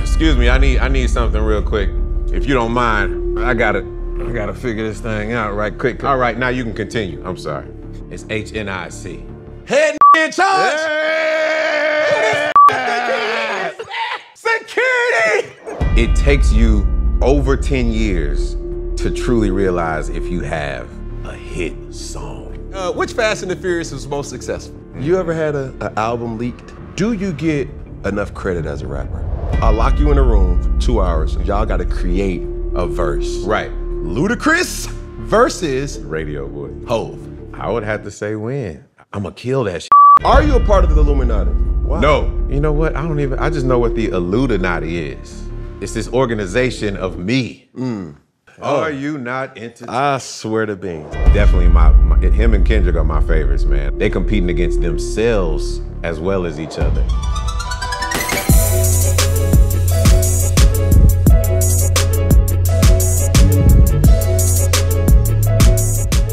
Excuse me, I need something real quick. If you don't mind, I gotta figure this thing out right quick. All right, now you can continue. I'm sorry. It's HNIC. Head in charge! Hey! Security! It takes you over 10 years to truly realize if you have a hit song. Which Fast and the Furious was most successful? You ever had an album leaked? Do you get enough credit as a rapper? I'll lock you in a room for 2 hours and y'all gotta create a verse. Right. Ludacris versus Radio Boy. Hove. I would have to say when. I'ma kill that shit. Are you a part of the Illuminati? Why? No. You know what? I just know what the Illuminati is. It's this organization of me. Are you not entertained? I swear to beans. Definitely him and Kendrick are my favorites, man. They competing against themselves as well as each other.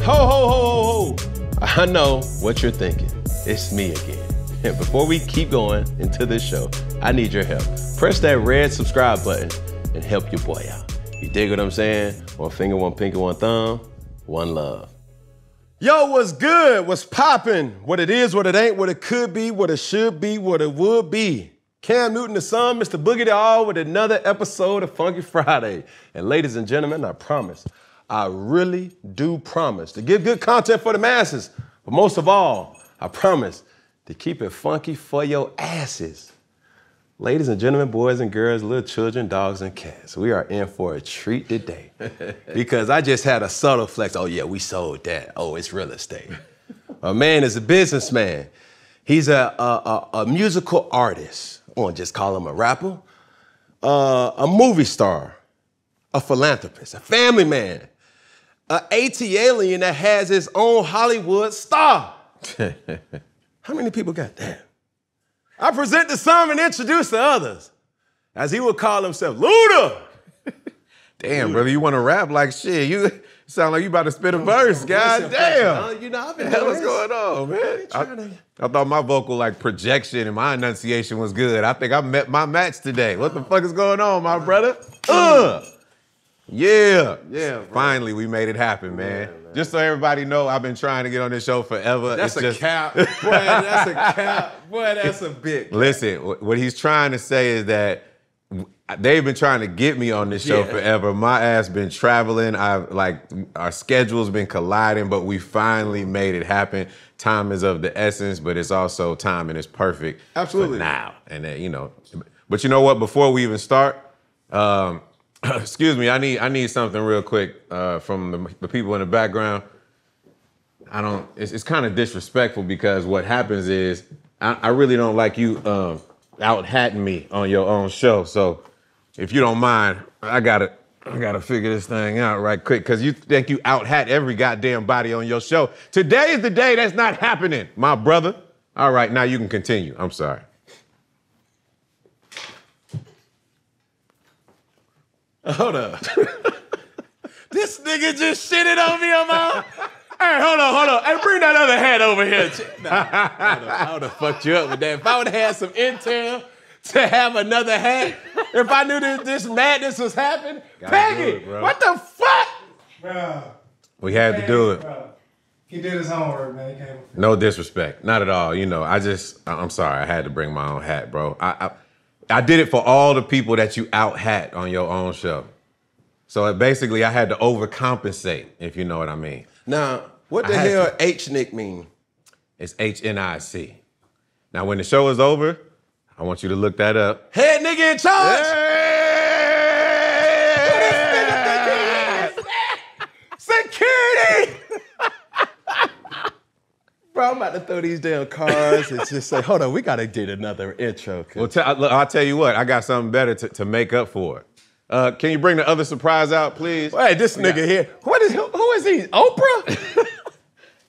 Ho, ho, ho, ho, ho. I know what you're thinking. It's me again. And before we keep going into this show, I need your help. Press that red subscribe button and help your boy out. You dig what I'm saying? One finger, one pinky, one thumb, one love. Yo, what's good? What's poppin'? What it is, what it ain't, what it could be, what it should be, what it would be. Cam Newton the Son, Mr. Boogie the All with another episode of Funky Friday. And ladies and gentlemen, I promise, I really do promise to give good content for the masses. But most of all, I promise to keep it funky for your asses. Ladies and gentlemen, boys and girls, little children, dogs and cats, we are in for a treat today. Because I just had a subtle flex. Oh yeah, we sold that. Oh, it's real estate. A man is a businessman. He's a musical artist. I won't just call him a rapper. A movie star, a philanthropist, a family man, an AT alien that has his own Hollywood star. How many people got that? I present to some and introduce the others, as he would call himself, Luda. Damn, brother, you want to rap like shit. You sound like you about to spit a verse. God damn. You know, I've been What the hell is going on, man? I thought my vocal like projection and my enunciation was good. I think I met my match today. What the fuck is going on, my brother? Yeah. Yeah, bro. Finally, we made it happen, man. Just so everybody know, I've been trying to get on this show forever. That's a cap. Boy, that's a cap. Boy, that's a big cap. Listen, what he's trying to say is that they've been trying to get me on this show forever. My ass been traveling. Our schedule's been colliding, but we finally made it happen. Time is of the essence, but it's also timing is perfect. Absolutely. For now. And but you know what? Before we even start, excuse me, I need something real quick from the people in the background. It's kind of disrespectful because what happens is I really don't like you out-hatting me on your own show. So if you don't mind, I gotta figure this thing out right quick because you think you out-hat every goddamn body on your show. Today is the day that's not happening, my brother. All right, now you can continue. I'm sorry. Hold up. This nigga just shitted on me on my... Hey, hold on. Hey, bring that other hat over here. I would have fucked you up with that. If I would have had some intel to have another hat, if I knew this madness was happening, Peggy, what the fuck? Bro. We had to do it. Bro. He did his homework, man. He came. No disrespect, not at all. You know, I'm sorry. I had to bring my own hat, bro. I did it for all the people that you out-hat on your own show. So basically, I had to overcompensate, if you know what I mean. Now, what the hell H-Nick mean? It's HNIC. Now, when the show is over, I want you to look that up. Head nigga in charge! Security! Bro, I'm about to throw these damn cards and just say, hold on, we gotta get another intro. Well, I'll tell you what, I got something better to make up for it. Can you bring the other surprise out, please? Wait, this nigga here. Who is he? Oprah?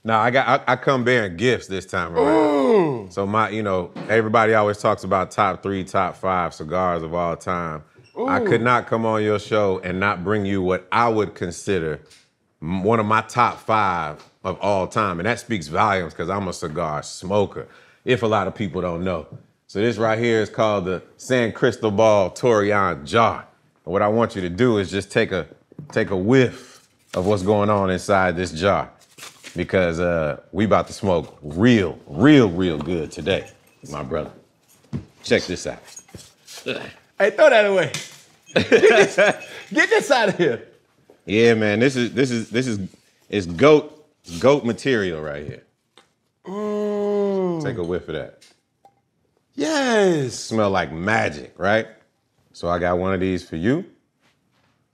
No, I come bearing gifts this time around. So everybody always talks about top 3, top 5 cigars of all time. I could not come on your show and not bring you what I would consider one of my top 5 of all time. And that speaks volumes because I'm a cigar smoker, if a lot of people don't know. So this right here is called the San Cristobal Torian jar. And what I want you to do is just take a whiff of what's going on inside this jar, because we about to smoke real good today, my brother. Check this out. Hey, throw that away. Get this out of here. Yeah, man, this is goat material right here. Take a whiff of that. Yes. Smell like magic, right? So I got one of these for you,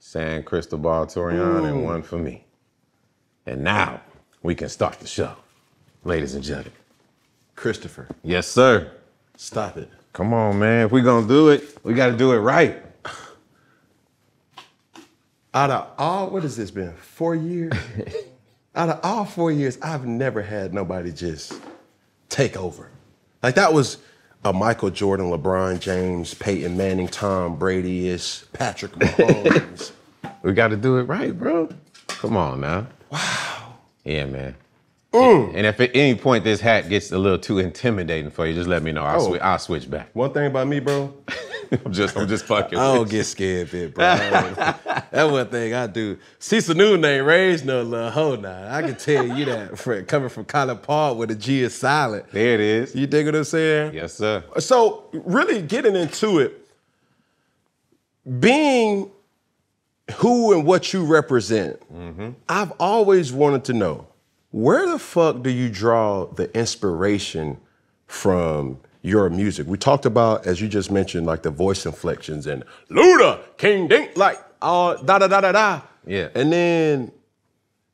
San Cristobal Torian, and one for me. And now we can start the show, ladies and gentlemen. Christopher. Yes, sir. Stop it. Come on, man. If we're gonna do it, we gotta do it right. Out of all, what has this been, 4 years? Out of all 4 years, I've never had nobody just take over. Like that was a Michael Jordan, LeBron James, Peyton Manning, Tom Brady-ish, Patrick Mahomes. We gotta do it right, bro. Come on now. Wow. Yeah, man. And if at any point this hat gets a little too intimidating for you, just let me know. I'll switch back. One thing about me, bro. I'm just fucking. I don't get scared, bit, bro. That's one thing I do. See some new name, raised no little hoe now. I can tell you that coming from College Park where the G is silent. There it is. You dig what I'm saying? Yes, sir. So really getting into it, being who and what you represent, I've always wanted to know, where the fuck do you draw the inspiration from your music? We talked about, as you just mentioned, like the voice inflections and Luda, King Dink, like all da-da-da-da-da. Yeah. And then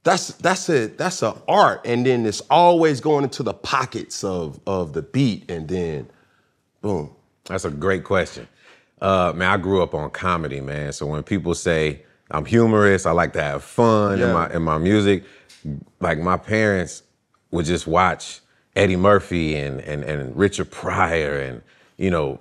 that's a art. And then it's always going into the pockets of the beat and then boom. That's a great question. Man, I grew up on comedy, man. So when people say I'm humorous, I like to have fun in my music, like my parents would just watch Eddie Murphy and Richard Pryor and, you know,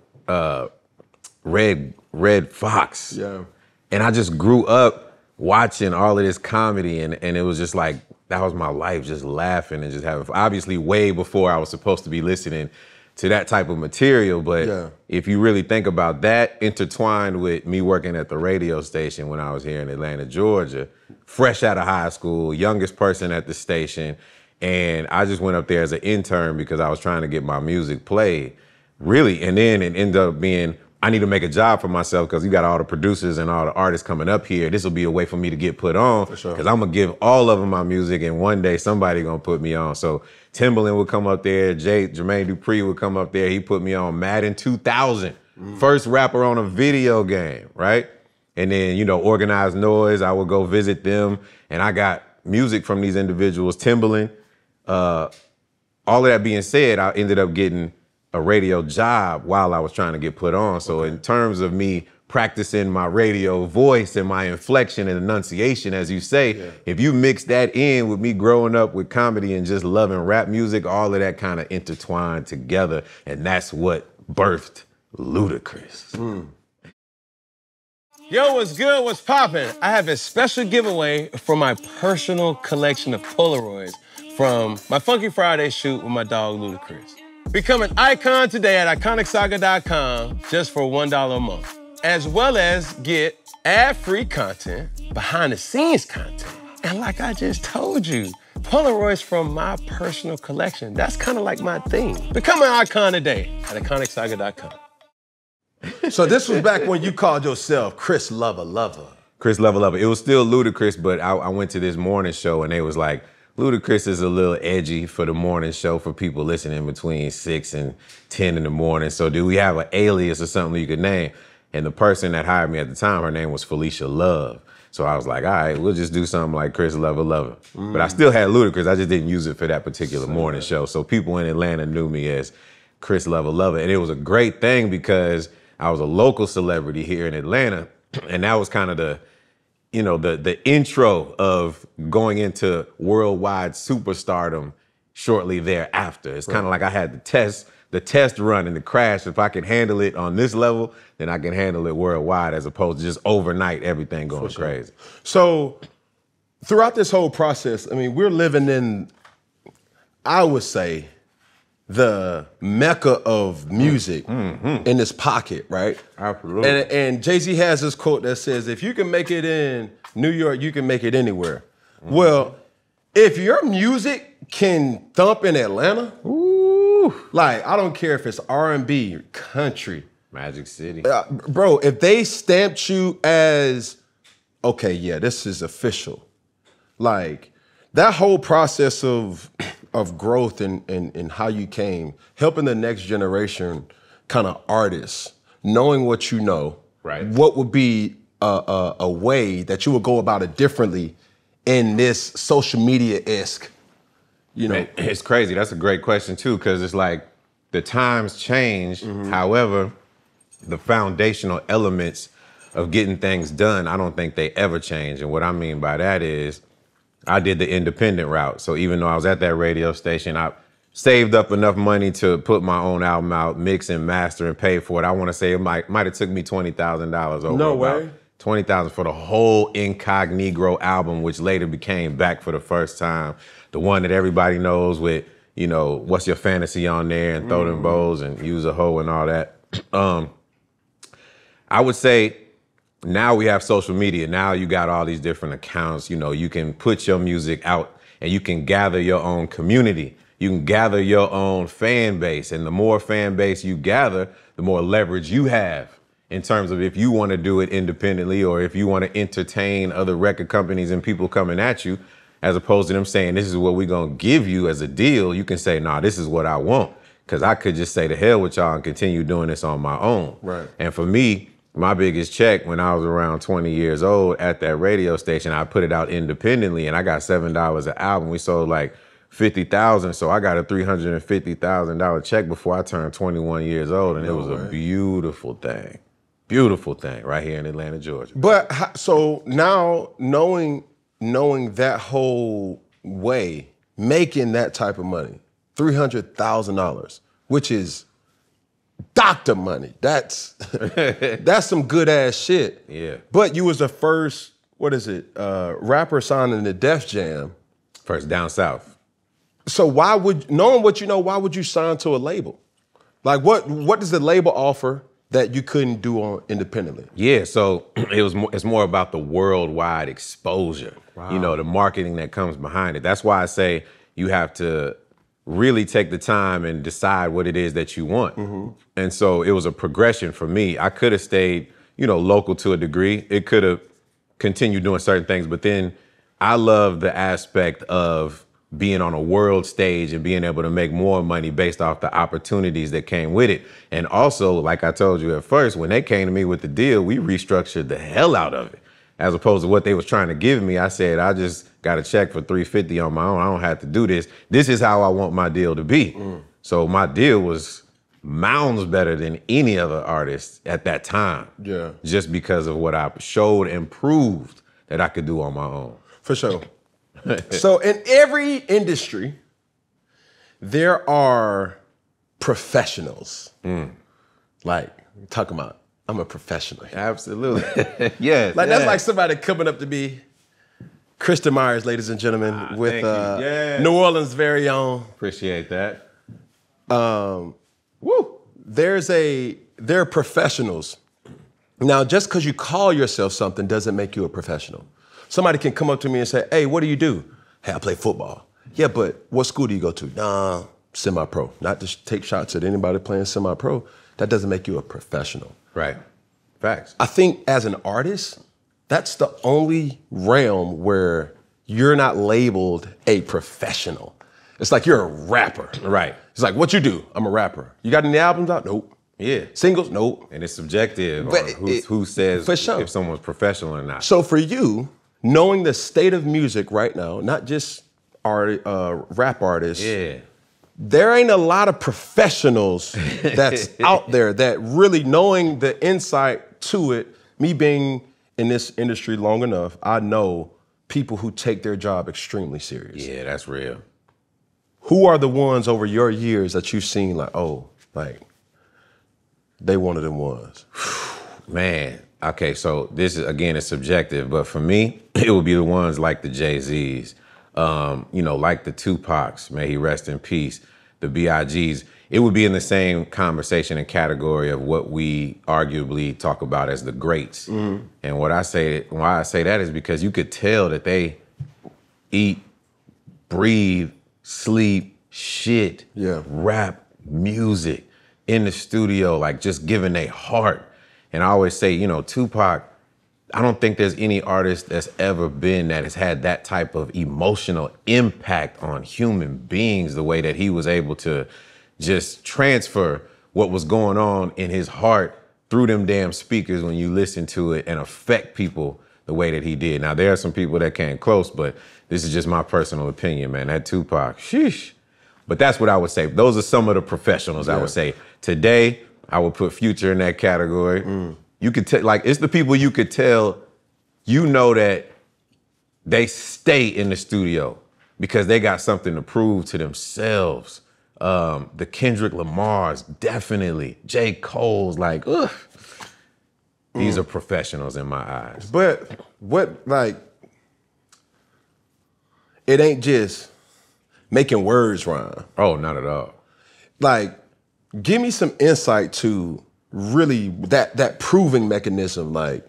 Red Fox. Yeah. And I just grew up watching all of this comedy and it was just like, that was my life, just laughing and just having fun. Obviously way before I was supposed to be listening to that type of material, but if you really think about that, intertwined with me working at the radio station when I was here in Atlanta, Georgia, fresh out of high school, youngest person at the station, and I just went up there as an intern because I was trying to get my music played, really, and then it ended up being, I need to make a job for myself because you got all the producers and all the artists coming up here. This will be a way for me to get put on because I'm going to give all of them my music and one day somebody going to put me on. So Timbaland would come up there, Jermaine Dupri would come up there. He put me on Madden 2000, first rapper on a video game, right? And then, you know, Organized Noise, I would go visit them and I got music from these individuals, Timbaland. All of that being said, I ended up getting a radio job while I was trying to get put on. So in terms of me practicing my radio voice and my inflection and enunciation, as you say, if you mix that in with me growing up with comedy and just loving rap music, all of that kind of intertwined together. And that's what birthed Ludacris. Yo, what's good? What's poppin'? I have a special giveaway for my personal collection of Polaroids from my Funky Friday shoot with my dog Ludacris. Become an icon today at iconicsaga.com just for $1 a month, as well as get ad-free content, behind-the-scenes content, and like I just told you, Polaroids from my personal collection. That's kind of like my thing. Become an icon today at iconicsaga.com. So this was back when you called yourself Chris Lover. Chris Lover. It was still Ludacris, but I went to this morning show and they was like, Ludacris is a little edgy for the morning show for people listening between 6 and 10 in the morning. So do we have an alias or something you could name? And the person that hired me at the time, her name was Felicia Love. So I was like, all right, we'll just do something like Chris Lover. But I still had Ludacris, I just didn't use it for that particular morning show. So people in Atlanta knew me as Chris Lover. And it was a great thing because I was a local celebrity here in Atlanta. And that was kind of the, you know, the intro of going into worldwide superstardom shortly thereafter. It's kind of like I had the test run and the crash. If I can handle it on this level, then I can handle it worldwide as opposed to just overnight everything going crazy. So throughout this whole process, I mean, we're living in, I would say, the mecca of music in his pocket, right? Absolutely. And Jay-Z has this quote that says, if you can make it in New York, you can make it anywhere. Well, if your music can thump in Atlanta, like, I don't care if it's R&B, country. Magic City. Bro, if they stamped you as, okay, yeah, this is official. Like, that whole process of growth and how you came, helping the next generation kind of artists, knowing what you know, right? What would be a way that you would go about it differently in this social media-esque, you know? It's crazy. That's a great question too, because it's like the times change. However, the foundational elements of getting things done, I don't think they ever change. And what I mean by that is, I did the independent route. So even though I was at that radio station, I saved up enough money to put my own album out, mix and master and pay for it. I want to say it might have took me $20,000 over. No way. $20,000 for the whole Incognito album, which later became Back for the First Time. The one that everybody knows with, you know, What's Your Fantasy on there and Throw Them Bows and Use a Hoe and all that. I would say now we have social media. Now you got all these different accounts. You know, you can put your music out and you can gather your own community. You can gather your own fan base. And the more fan base you gather, the more leverage you have in terms of if you want to do it independently or if you want to entertain other record companies and people coming at you, as opposed to them saying, this is what we're going to give you as a deal. You can say, nah, this is what I want. Because I could just say to hell with y'all and continue doing this on my own. Right. And for me, my biggest check when I was around 20 years old at that radio station, I put it out independently and I got $7 an album. We sold like 50,000. So I got a $350,000 check before I turned 21 years old. And it was a beautiful thing. Beautiful thing right here in Atlanta, Georgia. But so now knowing that whole way, making that type of money, $300,000, which is doctor money. That's some good ass shit. Yeah. But you was the first, rapper signing the Def Jam. First down south. So knowing what you know, why would you sign to a label? Like what does the label offer that you couldn't do on independently? Yeah, so it's more about the worldwide exposure. Wow. You know, the marketing that comes behind it. That's why I say you have to really take the time and decide what it is that you want. And so it was a progression for me. I could have stayed, you know, local to a degree. It could have continued doing certain things, but then I love the aspect of being on a world stage and being able to make more money based off the opportunities that came with it. And also, like I told you at first, when they came to me with the deal, we restructured the hell out of it. As opposed to what they was trying to give me, I said, I just got a check for $350 on my own. I don't have to do this. This is how I want my deal to be. So my deal was mounds better than any other artist at that time. Yeah. Just because of what I showed and proved that I could do on my own. For sure. So in every industry, there are professionals. Like, talking about, I'm a professional. Absolutely. Yes. Like, that's like somebody coming up to me, Kristen Myers, ladies and gentlemen, with New Orleans' very own. Appreciate that. There are professionals. Now, just because you call yourself something doesn't make you a professional. Somebody can come up to me and say, hey, what do you do? Hey, I play football. Yeah, but what school do you go to? Nah, semi-pro. Not to take shots at anybody playing semi-pro. That doesn't make you a professional. Right. Facts. I think as an artist, that's the only realm where you're not labeled a professional. It's like you're a rapper. Right. It's like, what you do? I'm a rapper. You got any albums out? Nope. Yeah. Singles? Nope. And it's subjective. But Who says for sure. if someone's professional or not? So for you, knowing the state of music right now, not just rap artists, there ain't a lot of professionals that's out there that really knowing the insight to it. Me being in this industry long enough, I know people who take their job extremely serious. Yeah, that's real. Who are the ones over your years that you've seen like, oh, like, they one of them ones? Man, okay, so this is, again, it's subjective, but for me, it would be the ones like the Jay-Z's, you know, like the Tupacs, may he rest in peace, the B.I.G.'s, it would be in the same conversation and category of what we arguably talk about as the greats. And why I say that is because you could tell that they eat, breathe, sleep, shit, rap, music in the studio, like just giving their heart. And I always say, you know, Tupac, I don't think there's any artist that's ever been that has had that type of emotional impact on human beings the way that he was able to just transfer what was going on in his heart through them damn speakers when you listen to it and affect people the way that he did. Now, there are some people that came close, but this is just my personal opinion, man. That Tupac, sheesh. But that's what I would say. Those are some of the professionals, I would say. Today, I would put Future in that category. You could tell, like, it's the people you could tell, you know that they stay in the studio because they got something to prove to themselves. The Kendrick Lamars, definitely. J. Cole's, like, ugh. These are professionals in my eyes. But what, like, it ain't just making words rhyme. Oh, not at all. Like, give me some insight to really that proving mechanism. Like,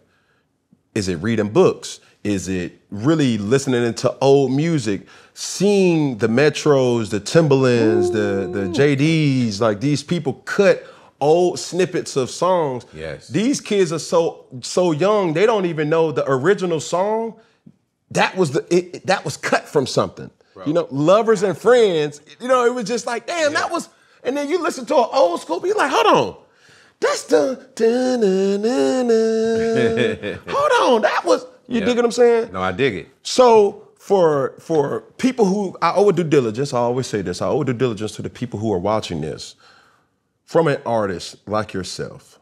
is it reading books? Is it really listening to old music, seeing the Metros, the Timbalands, the JDs, like these people cut old snippets of songs. Yes. These kids are so young, they don't even know the original song. That was that was cut from something. Bro. You know, Lovers and Friends, you know, it was just like, damn, that was, and then you listen to an old school, be like, hold on. That's the, hold on, that was, you dig what I'm saying? No, I dig it. So for people who, I owe due diligence, I always say this, I owe due diligence to the people who are watching this. From an artist like yourself,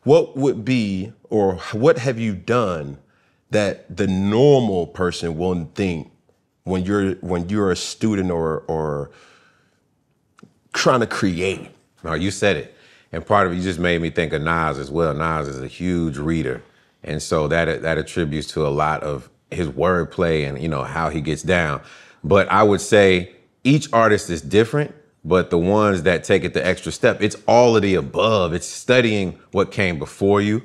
what would be, or what have you done that the normal person won't think when you're a student or trying to create? No, you said it. And part of it, you just made me think of Nas as well. Nas is a huge reader. And so that attributes to a lot of his wordplay and, you know, how he gets down. But I would say each artist is different, but the ones that take it the extra step, it's all of the above. It's studying what came before you.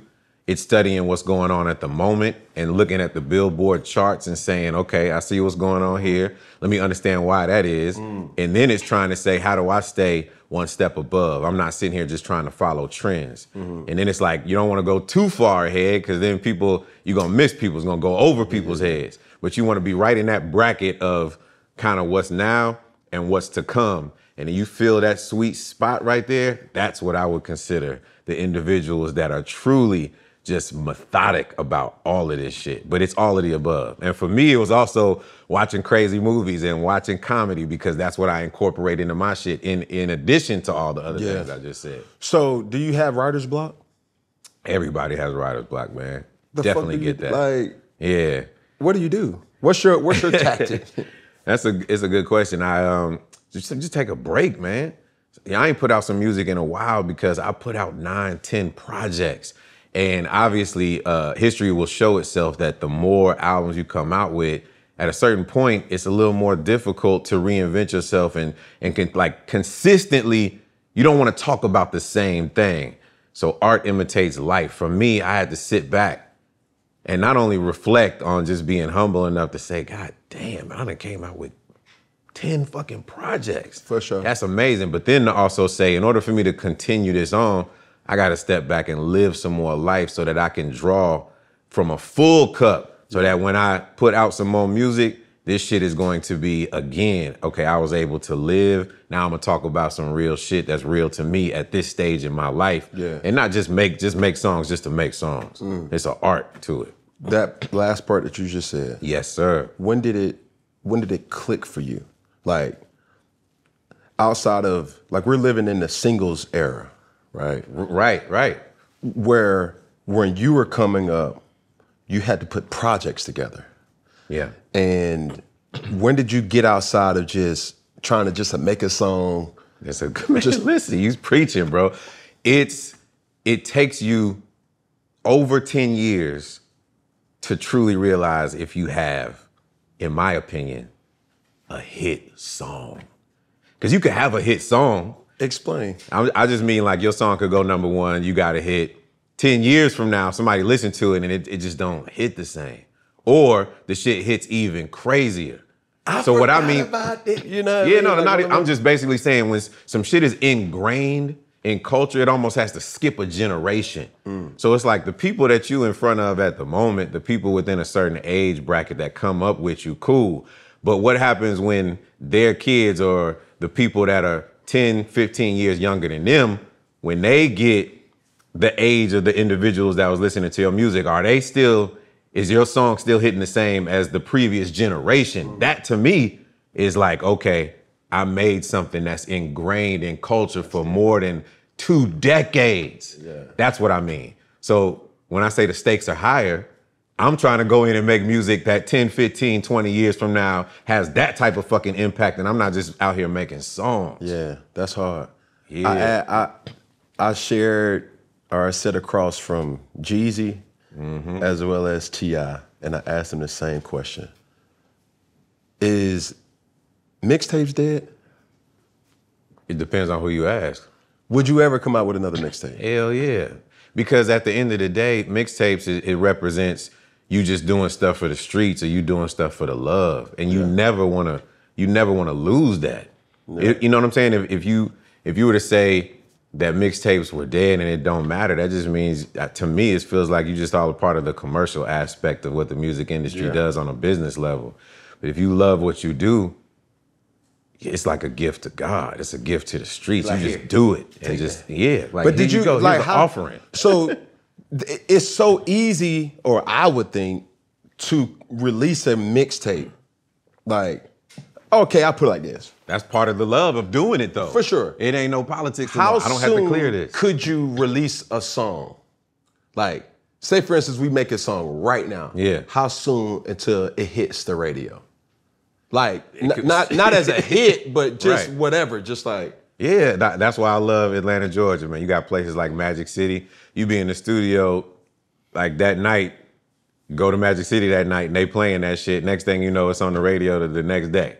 It's studying what's going on at the moment and looking at the Billboard charts and saying, okay, I see what's going on here. Let me understand why that is. And then it's trying to say, how do I stay one step above? I'm not sitting here just trying to follow trends. And then it's like, you don't want to go too far ahead because then you're going to miss people. It's going to go over people's heads. But you want to be right in that bracket of kind of what's now and what's to come. And then you feel that sweet spot right there. That's what I would consider the individuals that are truly just methodic about all of this shit. But it's all of the above. And for me, it was also watching crazy movies and watching comedy because that's what I incorporate into my shit in addition to all the other things I just said. So do you have writer's block? Everybody has writer's block, man. Definitely get that. Like, yeah. What do you do? What's your tactic? It's a good question. I just take a break, man. I ain't put out some music in a while because I put out 9, 10 projects. And obviously, history will show itself that the more albums you come out with, at a certain point, it's a little more difficult to reinvent yourself and consistently, you don't want to talk about the same thing. So art imitates life. For me, I had to sit back and not only reflect on just being humble enough to say, God damn, I done came out with 10 fucking projects. For sure. That's amazing. But then to also say, in order for me to continue this on, I got to step back and live some more life so that I can draw from a full cup so that when I put out some more music, this shit is going to be, again, okay, I was able to live. Now I'm going to talk about some real shit that's real to me at this stage in my life. Yeah. And not just make songs just to make songs. It's an art to it. That last part that you just said. Yes, sir. When did it click for you? Like, outside of, like, we're living in the singles era. Right. Where when you were coming up, you had to put projects together. Yeah. And when did you get outside of just trying to just make a song? That's a good, just listen, he's preaching, bro. It takes you over 10 years to truly realize if you have, in my opinion, a hit song. Because you could have a hit song. Explain. I just mean like your song could go #1, you got a hit. 10 years from now, somebody listen to it and it just don't hit the same. Or the shit hits even crazier. So what I mean, about it, you know? Yeah, no, I'm just basically saying when some shit is ingrained in culture, it almost has to skip a generation. So it's like the people that you in front of at the moment, the people within a certain age bracket that come up with you, cool. But what happens when their kids or the people that are 10, 15 years younger than them, when they get the age of the individuals that was listening to your music, is your song still hitting the same as the previous generation? That to me is like, okay, I made something that's ingrained in culture for more than 2 decades. Yeah. That's what I mean. So when I say the stakes are higher, I'm trying to go in and make music that 10, 15, 20 years from now has that type of fucking impact, and I'm not just out here making songs. Yeah, that's hard. Yeah. I shared or sit across from Jeezy as well as T.I., and I asked him the same question. Is mixtapes dead? It depends on who you ask. Would you ever come out with another mixtape? Hell yeah. Because at the end of the day, mixtapes, it represents you just doing stuff for the streets or you doing stuff for the love. And you never wanna lose that. Yeah. You know what I'm saying? If you were to say that mixtapes were dead and it don't matter, that just means, to me, it feels like you just all a part of the commercial aspect of what the music industry does on a business level. But if you love what you do, it's like a gift to God. It's a gift to the streets. Like, you just do it and just, like, but did you go, like here's the offering? So it's so easy, or I would think, to release a mixtape. Like, okay, I'll put it like this. That's part of the love of doing it, though. For sure. It ain't no politics. How I don't have to clear this. Could you release a song? Like, say for instance, we make a song right now. Yeah. How soon until it hits the radio? Like, not as a hit, but just whatever, just like. Yeah, that's why I love Atlanta, Georgia, man. You got places like Magic City. You be in the studio, like that night, go to Magic City that night, and they playing that shit. Next thing you know, it's on the radio the next day.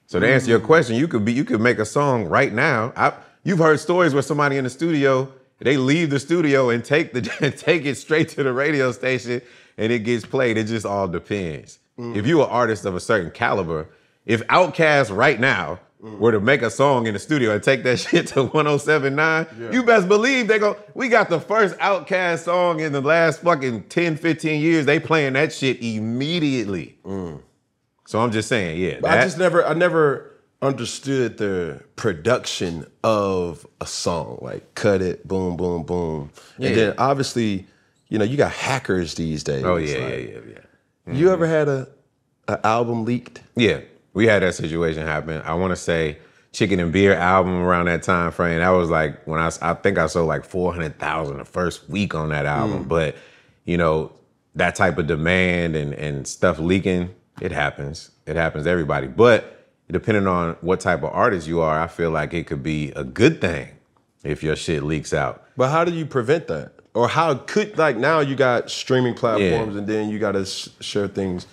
So to answer your question, you could make a song right now. You've heard stories where somebody in the studio, they leave the studio and take it straight to the radio station, and it gets played. It just all depends. If you're an artist of a certain caliber, if Outkast right now were to make a song in the studio and take that shit to 107.9, you best believe we got the first Outkast song in the last fucking 10, 15 years. They playing that shit immediately. So I'm just saying, yeah. But I never understood the production of a song. Like, cut it, boom, boom, boom. Yeah. And then obviously, you got hackers these days. Oh, yeah. You ever had an album leaked? Yeah, we had that situation happen. I want to say Chicken and Beer album around that time frame. That was like when I think I sold like 400,000 the first week on that album. But, that type of demand and stuff leaking, it happens. It happens to everybody. But depending on what type of artist you are, I feel like it could be a good thing if your shit leaks out. But how do you prevent that? Or how could, like, now you got streaming platforms and then you got to share things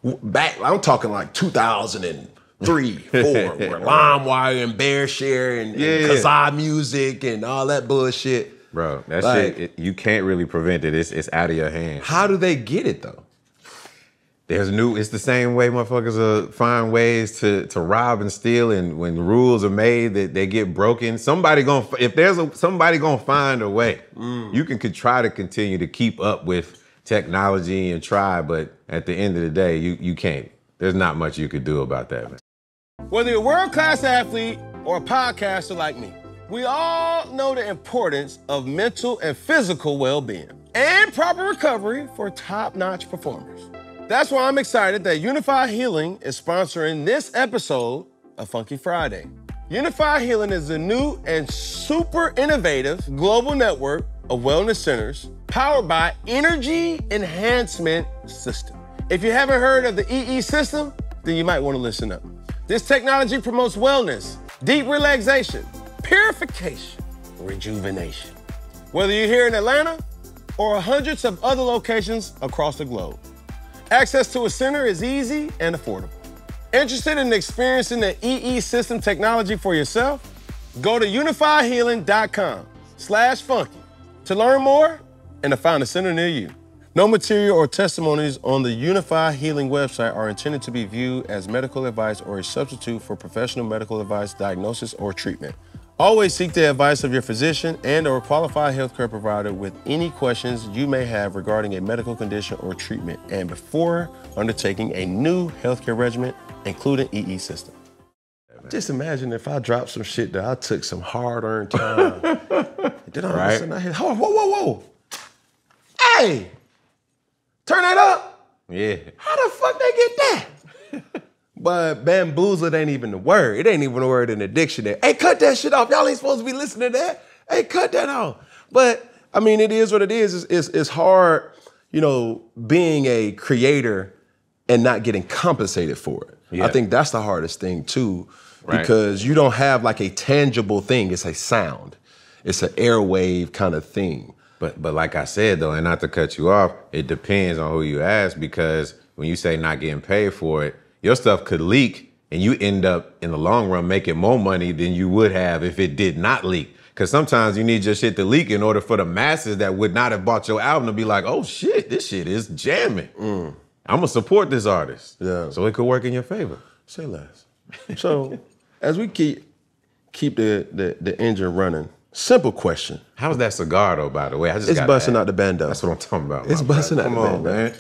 back. I'm talking like 2003, 4, where LimeWire and BearShare and Kazaa Music and all that bullshit. Bro, that shit, you can't really prevent it. It's out of your hands. How do they get it, though? It's the same way motherfuckers find ways to rob and steal, and when rules are made that they get broken, somebody gonna find a way. You can try to continue to keep up with technology and try, but at the end of the day, you can't. There's not much you could do about that, man. Whether you're a world-class athlete or a podcaster like me, we all know the importance of mental and physical well-being and proper recovery for top-notch performers. That's why I'm excited that Unify Healing is sponsoring this episode of Funky Friday. Unify Healing is a new and super innovative global network of wellness centers powered by Energy Enhancement System. If you haven't heard of the EE system, then you might want to listen up. This technology promotes wellness, deep relaxation, purification, rejuvenation. Whether you're here in Atlanta or hundreds of other locations across the globe, access to a center is easy and affordable. Interested in experiencing the EE system technology for yourself? Go to unifyhealing.com/funky to learn more and to find a center near you. No material or testimonies on the Unify Healing website are intended to be viewed as medical advice or a substitute for professional medical advice, diagnosis, or treatment. Always seek the advice of your physician and/or qualified healthcare provider with any questions you may have regarding a medical condition or treatment and before undertaking a new healthcare regimen, including EE system. Just imagine if I dropped some shit that I took some hard-earned time. Then all of a sudden I hear, whoa, whoa, whoa, whoa. Hey, turn that up. Yeah. How the fuck they get that? But bamboozled ain't even the word. It ain't even a word in the dictionary. Hey, cut that shit off. Y'all ain't supposed to be listening to that. Hey, cut that off. But, I mean, it is what it is. It's hard, you know, being a creator and not getting compensated for it. Yeah. I think that's the hardest thing, too, because you don't have, like, a tangible thing. It's a sound. It's an airwave kind of thing. But like I said, though, and not to cut you off, it depends on who you ask, because when you say not getting paid for it, your stuff could leak and you end up in the long run making more money than you would have if it did not leak. Because sometimes you need your shit to leak in order for the masses that would not have bought your album to be like, oh shit, this shit is jamming. I'm gonna support this artist. Yeah. So it could work in your favor. Say less. So as we keep the engine running, simple question. How's that cigar though, by the way? It's busting out the bando. That's what I'm talking about. It's busting out the bando. Come on, man.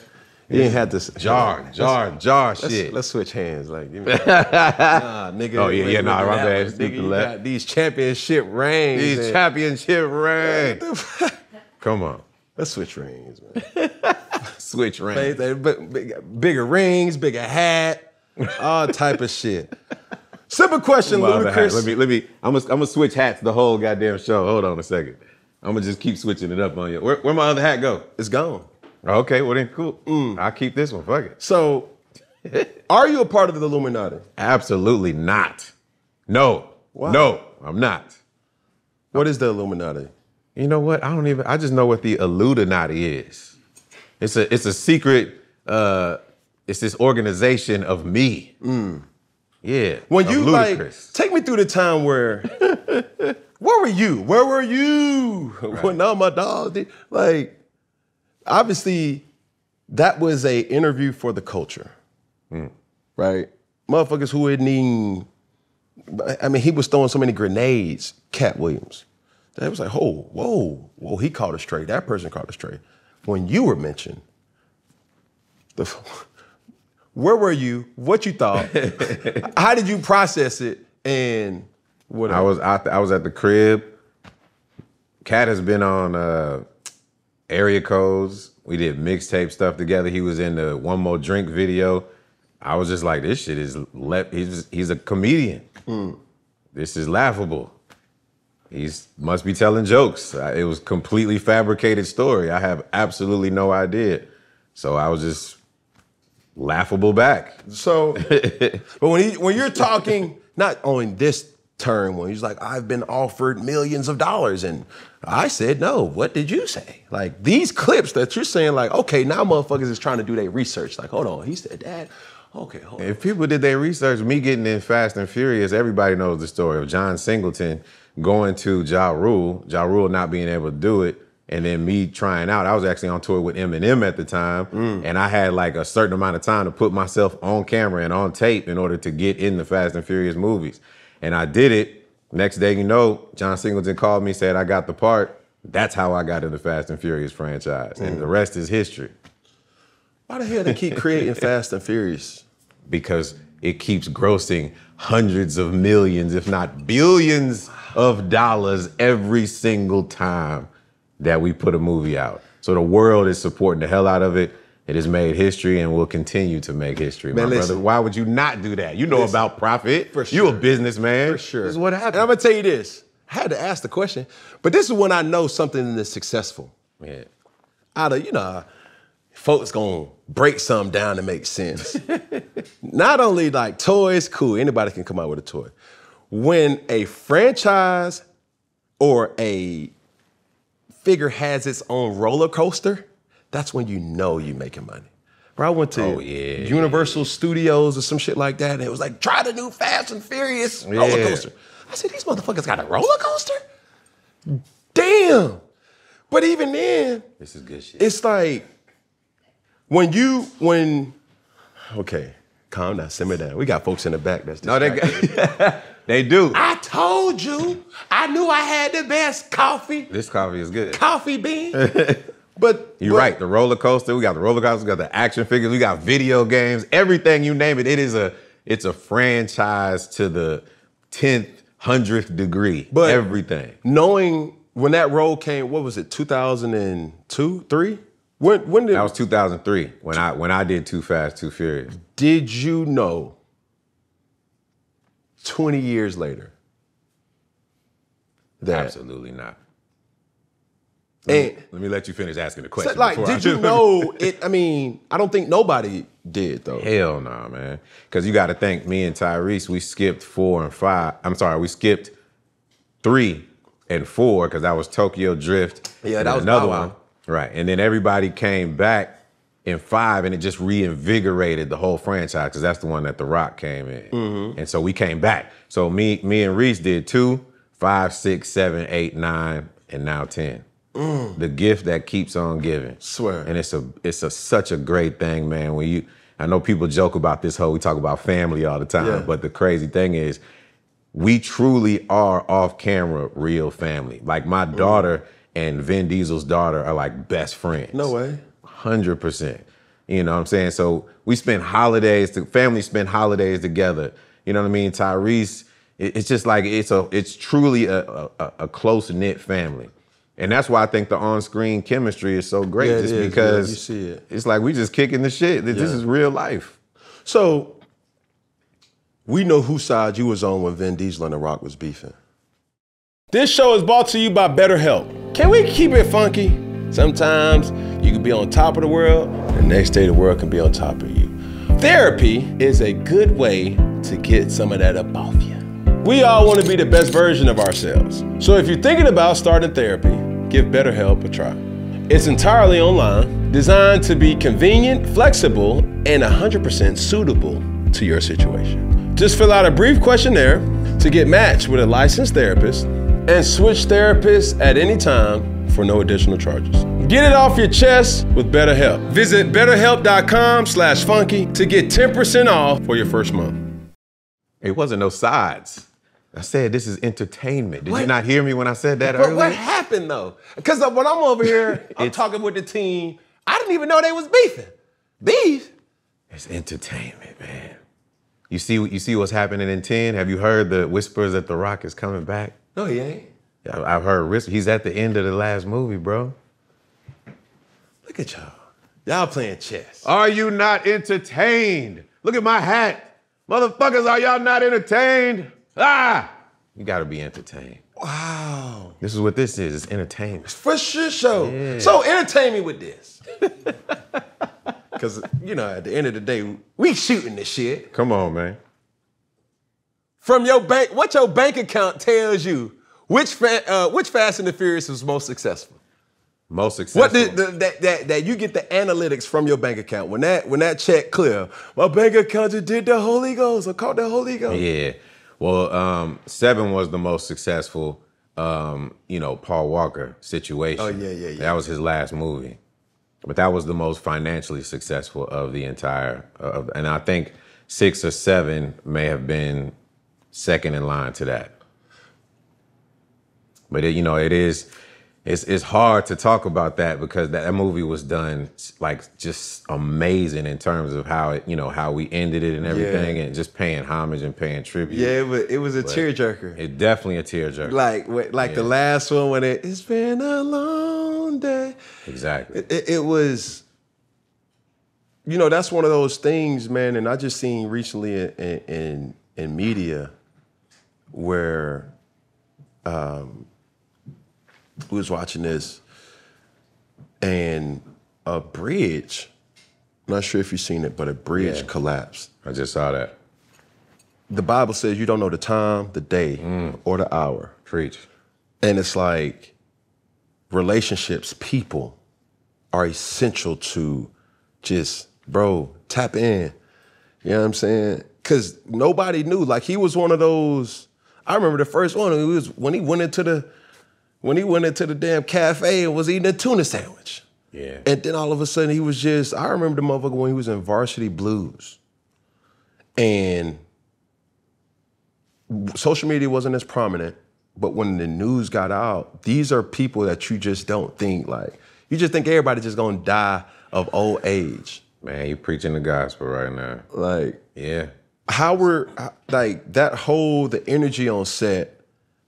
You ain't had this jar shit. Let's switch hands. Like, give me nah, nigga. Oh yeah, my bad. Nigga, you got these championship rings. These championship rings. Come on. Let's switch rings, man. Switch rings. Bigger rings, bigger hat, all type of shit. Simple question, Ludacris. Let me. I'm gonna switch hats the whole goddamn show. Hold on a second. I'm gonna just keep switching it up on you. Where my other hat go? It's gone. Okay, well then cool. I'll keep this one. Fuck it. So, are you a part of the Illuminati? Absolutely not. No. Why? No, I'm not. What is the Illuminati? You know what? I just know what the Illuminati is. It's a secret, it's this organization of me. Yeah. When you take me through the time where where were you? When all my dogs did, obviously, that was a interview for the culture, right? Motherfuckers who hadn't even, I mean, he was throwing so many grenades, Katt Williams. That was like, whoa, he caught a stray. That person caught a stray. When you were mentioned, where were you? What you thought? How did you process it? And what? I was at the crib. Katt has been on Area Codes. We did mixtape stuff together. He was in the One More Drink video. I was just like, this shit is, he's a comedian. This is laughable. He must be telling jokes. It was completely fabricated story. I have absolutely no idea. So I was just laughable back. So, but when you're talking, not on this term, when he's like, I've been offered millions of dollars, and I said no. What did you say? Like, these clips that you're saying, like, okay, now motherfuckers is trying to do their research. Like, hold on, he said that. Okay, hold on. If people did their research, me getting in Fast and Furious, everybody knows the story of John Singleton going to Ja Rule not being able to do it, and then me trying out. I was actually on tour with Eminem at the time, and I had like a certain amount of time to put myself on camera and on tape in order to get in the Fast and Furious movies. And I did it. Next day, you know, John Singleton called me, said I got the part. That's how I got in the Fast and Furious franchise, and the rest is history. Why the hell they keep creating Fast and Furious? Because it keeps grossing hundreds of millions, if not billions of dollars every single time that we put a movie out. So the world is supporting the hell out of it. It has made history and will continue to make history, man, my brother. Why would you not do that? You know about profit. For sure. You a businessman. For sure. This is what happened. And I'm gonna tell you this. I had to ask the question, but this is when I know something is successful. Yeah. Out of, you know, folks gonna break something down to make sense. Not only like toys, cool, anybody can come out with a toy. When a franchise or a figure has its own roller coaster, that's when you know you're making money. Bro, I went to Oh, yeah. Universal Studios or some shit like that, and it was like, try the new Fast and Furious roller coaster. I said, these motherfuckers got a roller coaster? Damn. But even then, This is good shit. it's like, okay, calm down, simmer down. We got folks in the back that's No, they do. I told you, I knew I had the best coffee This coffee is good. bean. But You're right. The roller coaster. We got the roller coaster. We got the action figures. We got video games. Everything you name it. It's a franchise to the 10th, 100th degree. But everything. knowing when that role came, what was it, 2002, 3? When did That was 2003 when I did Too Fast, Too Furious. did you know 20 years later that Absolutely not. and Let me let you finish asking the question. like before I did you do. know it? I mean, I don't think nobody did though. Hell no, man. Because you got to think, me and Tyrese, we skipped 4 and 5. I'm sorry, we skipped 3 and 4 because that was Tokyo Drift. Yeah, and that was another Bow Wow. one. Right. And then everybody came back in 5 and it just reinvigorated the whole franchise because that's the one that The Rock came in. Mm-hmm. And so we came back. So me and Reese did 2, 5, 6, 7, 8, 9, and now 10. The gift that keeps on giving. Swear. And it's such a great thing, man. I know people joke about this we talk about family all the time, Yeah. but the crazy thing is we truly are off camera real family. Like my daughter and Vin Diesel's daughter are like best friends. No way. 100%. You know what I'm saying? So we spend families spend holidays together. You know what I mean? Tyrese, it's just like, it's truly a close-knit family. And that's why I think the on-screen chemistry is so great, Yeah, it just is, because yeah, you see it. It's like we just kicking the shit. This is real life. So we know whose side you was on when Vin Diesel and The Rock was beefing. This show is brought to you by BetterHelp. Can we keep it funky? Sometimes you can be on top of the world, and the next day the world can be on top of you. Therapy is a good way to get some of that up off you. We all want to be the best version of ourselves. So if you're thinking about starting therapy, give BetterHelp a try. It's entirely online, designed to be convenient, flexible, and 100% suitable to your situation. Just fill out a brief questionnaire to get matched with a licensed therapist and switch therapists at any time for no additional charges. Get it off your chest with BetterHelp. Visit betterhelp.com/funky to get 10% off for your first month. It wasn't no sides. I said this is entertainment. Did What? you not hear me when I said that But earlier? what happened though? Because when I'm over here, I'm talking with the team, I didn't even know they was beefing. Beef? It's entertainment, man. You see what's happening in 10? Have you heard the whispers that The Rock is coming back? No, he ain't. I've heard whispers. He's at the end of the last movie, bro. Look at y'all. Y'all playing chess. Are you not entertained? Look at my hat. Motherfuckers, are y'all not entertained? Ah! You gotta be entertained. Wow. This is what this is. It's entertainment. For sure, show. Yeah. So entertain me with this. Because, at the end of the day, we shooting this shit. Come on, man. From your bank, what your bank account tells you, which Fast and the Furious was most successful? Most successful. What that you get the analytics from your bank account. When that check clear, my bank account just did the Holy Ghost or caught the Holy Ghost. Yeah. Well, 7 was the most successful, Paul Walker situation. Oh, yeah. That was his last movie. But that was the most financially successful of the entire, and I think 6 or 7 may have been second in line to that. But it's hard to talk about that because that movie was done like just amazing in terms of how how we ended it and everything, and just paying homage and paying tribute. Yeah, it was a tearjerker. It's definitely a tearjerker. Like the last one when it's been a long day. Exactly. It was, that's one of those things, man. And I just seen recently in media where we was watching this and a bridge, I'm not sure if you've seen it, but a bridge collapsed. I just saw that. The Bible says you don't know the time, the day, or the hour. Preach. And it's like relationships, people are essential to just bro, tap in. You know what I'm saying? Because nobody knew. Like, he was one of those. I remember the first one. It was when he went into the damn cafe and was eating a tuna sandwich. Yeah. And then all of a sudden he was just. I remember the motherfucker when he was in Varsity Blues, and social media wasn't as prominent. But when the news got out, these are people that you just don't think like. You just think everybody's just gonna die of old age. Man, you preaching the gospel right now. Like, yeah. how were, like, the energy on set,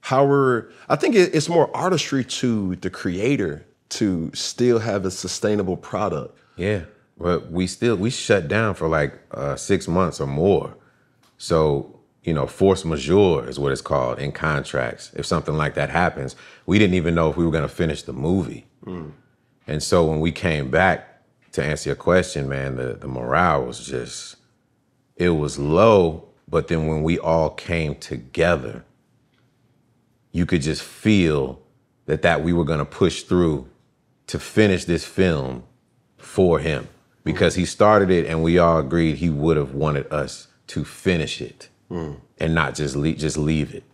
I think it's more artistry to the creator to still have a sustainable product. Yeah, but we shut down for like 6 months or more. So, you know, force majeure is what it's called in contracts. If something like that happens, we didn't even know if we were gonna finish the movie. And so when we came back, to answer your question, man, the morale was just, it was low, but then when we all came together, you could just feel that we were gonna push through to finish this film for him. Because he started it and we all agreed he would have wanted us to finish it and not just leave it.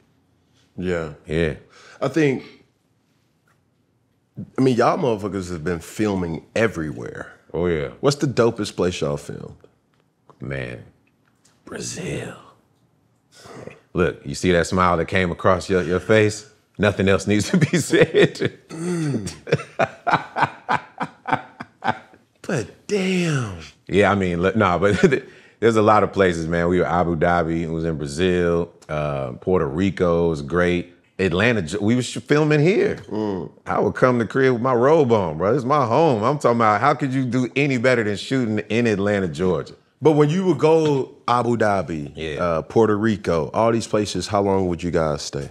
Yeah. Yeah. I mean, y'all motherfuckers have been filming everywhere. Oh, yeah. What's the dopest place y'all filmed? Man, Brazil. Hey, look, you see that smile that came across your face? Nothing else needs to be said. But damn. Yeah, I mean, but there's a lot of places, man. We were Abu Dhabi, it was in Brazil, Puerto Rico was great. Atlanta, we was filming here. I would come to the crib with my robe on, bro. This is my home. I'm talking about how could you do any better than shooting in Atlanta, Georgia? But when you would go Abu Dhabi, Puerto Rico, all these places, how long would you guys stay?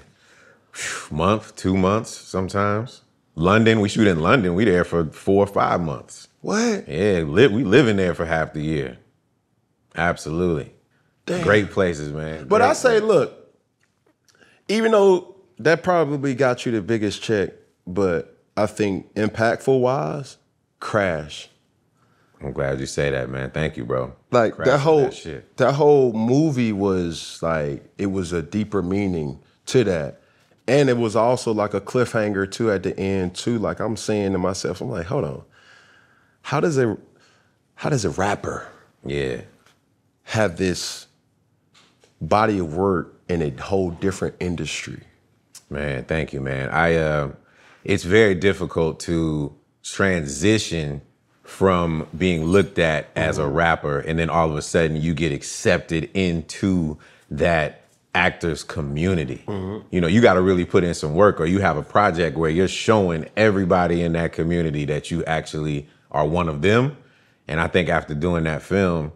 Month, 2 months sometimes. London, we shoot in London. We there for 4 or 5 months. What? Yeah, we live in there for half the year. Absolutely. Damn. Great places, man. But Great I say, look, even though that probably got you the biggest check, but I think impactful-wise, Crash. I'm glad you say that, man. Thank you, bro. Like, Crash that whole movie was like, it was a deeper meaning to that. And it was also like a cliffhanger too at the end too. Like, I'm saying to myself, I'm like, hold on. How does a rapper have this body of work in a whole different industry? Man, thank you, man. It's very difficult to transition from being looked at as a rapper and then all of a sudden you get accepted into that actors community. You know, you got to really put in some work, or you have a project where you're showing everybody in that community that you actually are one of them. And I think after doing that film,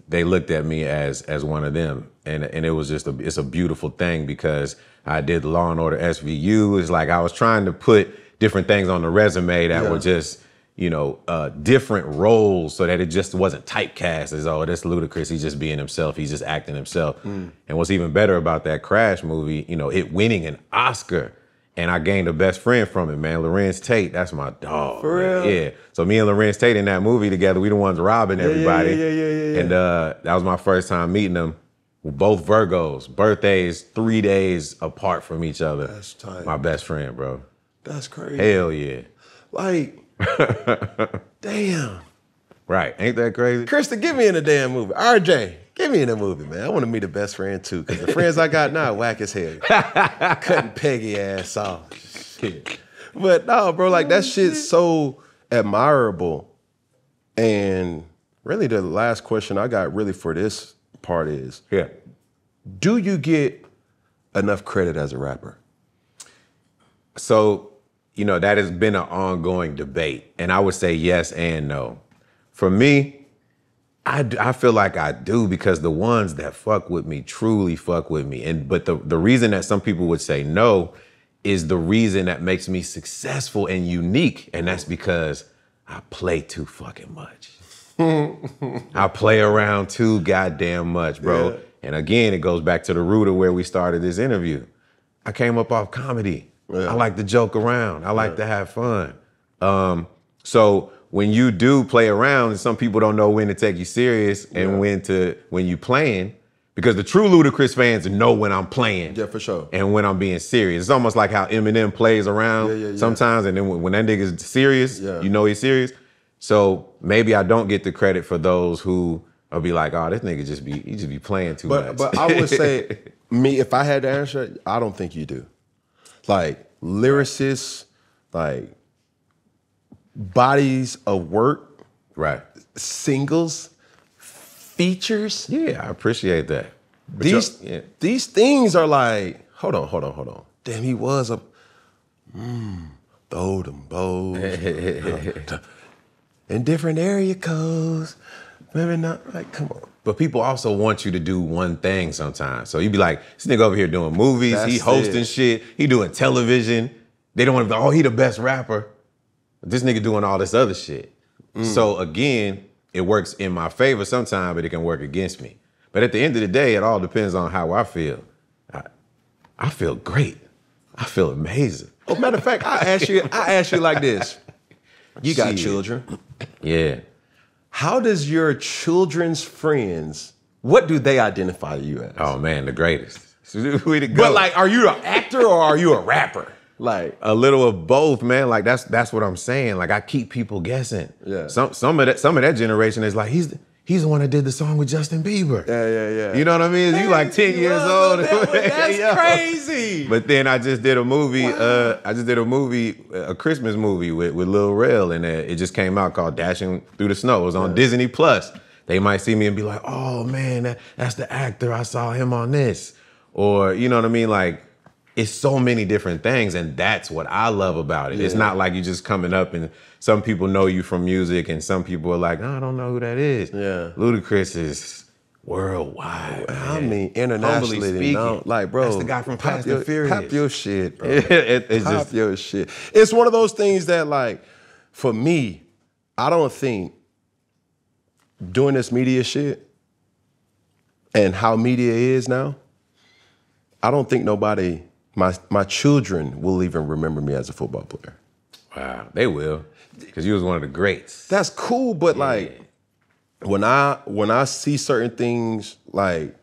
they looked at me as one of them. And it was just it's a beautiful thing because I did Law and Order SVU. It's like I was trying to put different things on the resume that were just, you know, different roles so that it just wasn't typecast as, oh, that's Ludacris, he's just being himself, he's just acting himself. And what's even better about that Crash movie, you know, it winning an Oscar, and I gained a best friend from it, man. Lorenz Tate, that's my dog. For real? Yeah. So me and Lorenz Tate in that movie together, we the ones robbing everybody. Yeah. And that was my first time meeting them. We're both Virgos, birthdays 3 days apart from each other. That's tight. My best friend, bro. That's crazy. Hell yeah. Like, damn. Right, ain't that crazy? Krista, get me in a damn movie. RJ, get me in a movie, man. I want to meet a best friend too, because the friends I got now whack as hell. Cutting Peggy ass off. Shit. But no, bro, like that shit's so admirable. And really the last question I got really for this part is, do you get enough credit as a rapper? So, you know, that has been an ongoing debate. And I would say yes and no. For me, I feel like I do, because the ones that fuck with me truly fuck with me. But the reason that some people would say no is the reason that makes me successful and unique. And that's because I play too fucking much. I play around too goddamn much, bro. Yeah. And again, it goes back to the root of where we started this interview. I came up off comedy. Yeah. I like to joke around. I like to have fun. So when you do play around, some people don't know when to take you serious and when you playing. Because the true Ludacris fans know when I'm playing. Yeah, for sure. And when I'm being serious. It's almost like how Eminem plays around sometimes, and then when that nigga's serious, you know he's serious. So maybe I don't get the credit for those who will be like, oh, this nigga just be playing too much. But I would say, me, if I had to answer, I don't think you do. Like lyricists, like bodies of work, right? Singles, features. Yeah, I appreciate that. These things are like, hold on. Damn, he was a throw them bows in different area codes. Maybe not, like, come on. But people also want you to do one thing sometimes. So you be like, this nigga over here doing movies, he hosting shit, he doing television. They don't want to be, oh, he the best rapper. But this nigga doing all this other shit. So again, it works in my favor sometimes, but it can work against me. But at the end of the day, it all depends on how I feel. I feel great. I feel amazing. Oh, matter of fact, I ask you like this. You got children. Yeah. How does your children's friends, what do they identify you as? Oh man, the greatest. We the GOAT. But like, are you an actor or are you a rapper? Like a little of both, man. Like that's what I'm saying. Like I keep people guessing. Yeah. Some of that generation is like he's the one that did the song with Justin Bieber. Yeah. You know what I mean? You like 10 years old. That's crazy. But then I just did a movie. A Christmas movie with Lil Rel, and it just came out called Dashing Through the Snow. It was on Disney Plus. They might see me and be like, "Oh man, that's the actor. I saw him on this," or you know what I mean? Like. It's so many different things, and that's what I love about it. Yeah. It's not like you just coming up and some people know you from music, and some people are like, I don't know who that is. Yeah. Ludacris is worldwide. I mean, internationally, like, bro. That's the guy from Fast and Furious. Pop your shit, bro. It's your shit. It's one of those things that, like, for me, I don't think doing this media shit and how media is now, I don't think nobody... My children will even remember me as a football player. Wow, they will, because you was one of the greats. That's cool, but like when I see certain things, like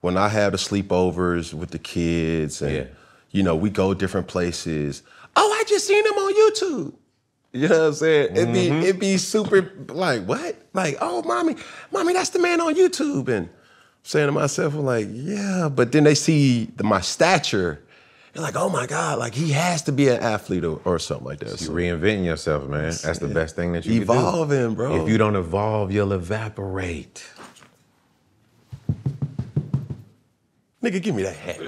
when I have the sleepovers with the kids and you know we go different places. Oh, I just seen him on YouTube. You know what I'm saying? It'd be super like what? Like oh, mommy, that's the man on YouTube, and I'm saying to myself, I'm like yeah, but then they see my stature. They're like, oh my God, like he has to be an athlete or something like that. So you're reinventing yourself, man. That's the best thing that you can do. Evolving, bro. If you don't evolve, you'll evaporate. Nigga, give me that hat.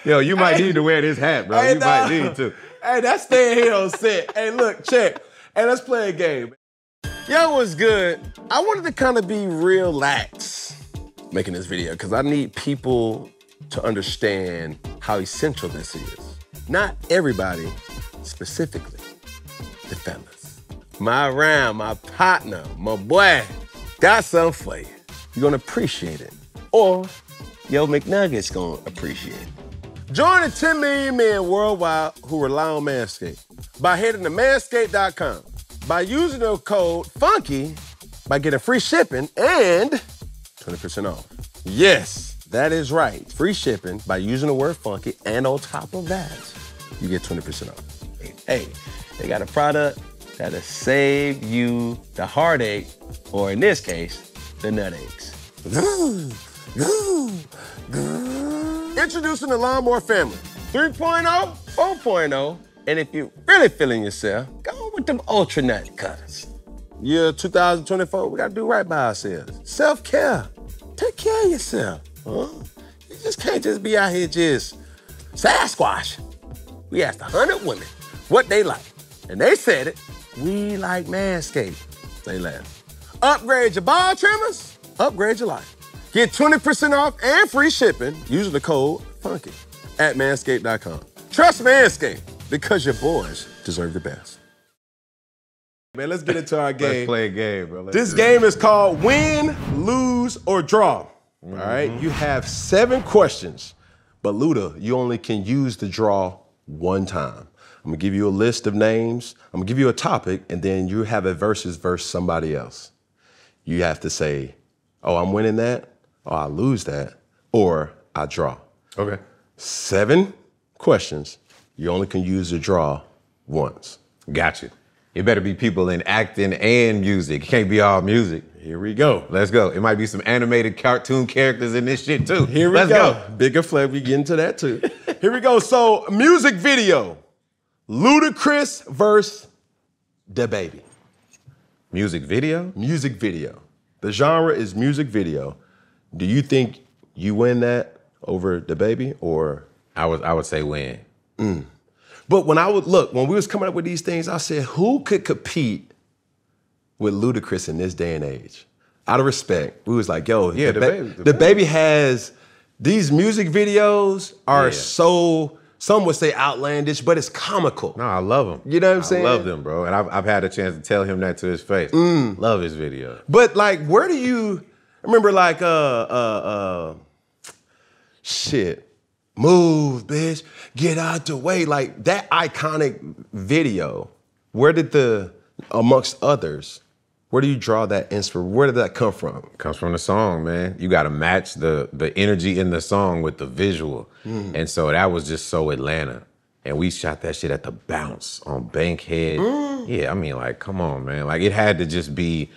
Yo, you might need to wear this hat, bro. You might need to. Hey, that's staying here on set. Hey, look, check. Hey, let's play a game. Yo, what's good? I wanted to kind of be real lax making this video because I need people to understand how essential this is. Not everybody, specifically the fellas. My round, my partner, my boy, got something for you. You're gonna appreciate it. Or Yo McNugget's gonna appreciate it. Join the 10 million men worldwide who rely on Manscaped by heading to manscaped.com. By using the code FUNKY, by getting free shipping and 20% off. Yes. That is right. Free shipping by using the word funky, and on top of that, you get 20% off. Hey, they got a product that'll save you the heartache, or in this case, the nut aches. Introducing the Lawnmower Family. 3.0, 4.0, and if you're really feeling yourself, go with them ultra nut cutters. Year 2024, we gotta do right by ourselves. Self-care. Take care of yourself. Huh? You just can't just be out here just Sasquatch. We asked 100 women what they like, and they said it. We like Manscaped. They laugh. Upgrade your ball trimmers, upgrade your life. Get 20% off and free shipping using the code FUNKY at manscaped.com. Trust Manscaped, because your boys deserve the best. Man, let's get into our game. Let's play a game, bro. This game is called Win, Lose, or Draw. All right, you have 7 questions, but Luda, you only can use the draw one time. I'm gonna give you a list of names. I'm gonna give you a topic, and then you have a versus somebody else. You have to say, oh, I'm winning that, or I lose that, or I draw. Okay. 7 questions. You only can use the draw once. Gotcha. It better be people in acting and music. It can't be all music. Here we go. Let's go. It might be some animated cartoon characters in this shit too. Here we go. Bigger flag, we get into that too. Here we go. So, music video. Ludacris versus DaBaby. Music video? Music video. The genre is music video. Do you think you win that over DaBaby, or? I would say win. But when we was coming up with these things, I said, who could compete with Ludacris in this day and age? Out of respect, we was like, yo, yeah, DaBaby has, these music videos are so, some would say outlandish, but it's comical. No, I love them. You know what I'm saying? I love them, bro. And I've had a chance to tell him that to his face. Love his video. But like, where do you, I remember like, shit, move, bitch, get out the way. Like that iconic video, where did amongst others, where do you draw that inspiration? Where did that come from? It comes from the song, man. You gotta match the energy in the song with the visual. And so that was just so Atlanta. And we shot that shit at the Bounce on Bankhead. Yeah, I mean, like, come on, man. Like, it had to just be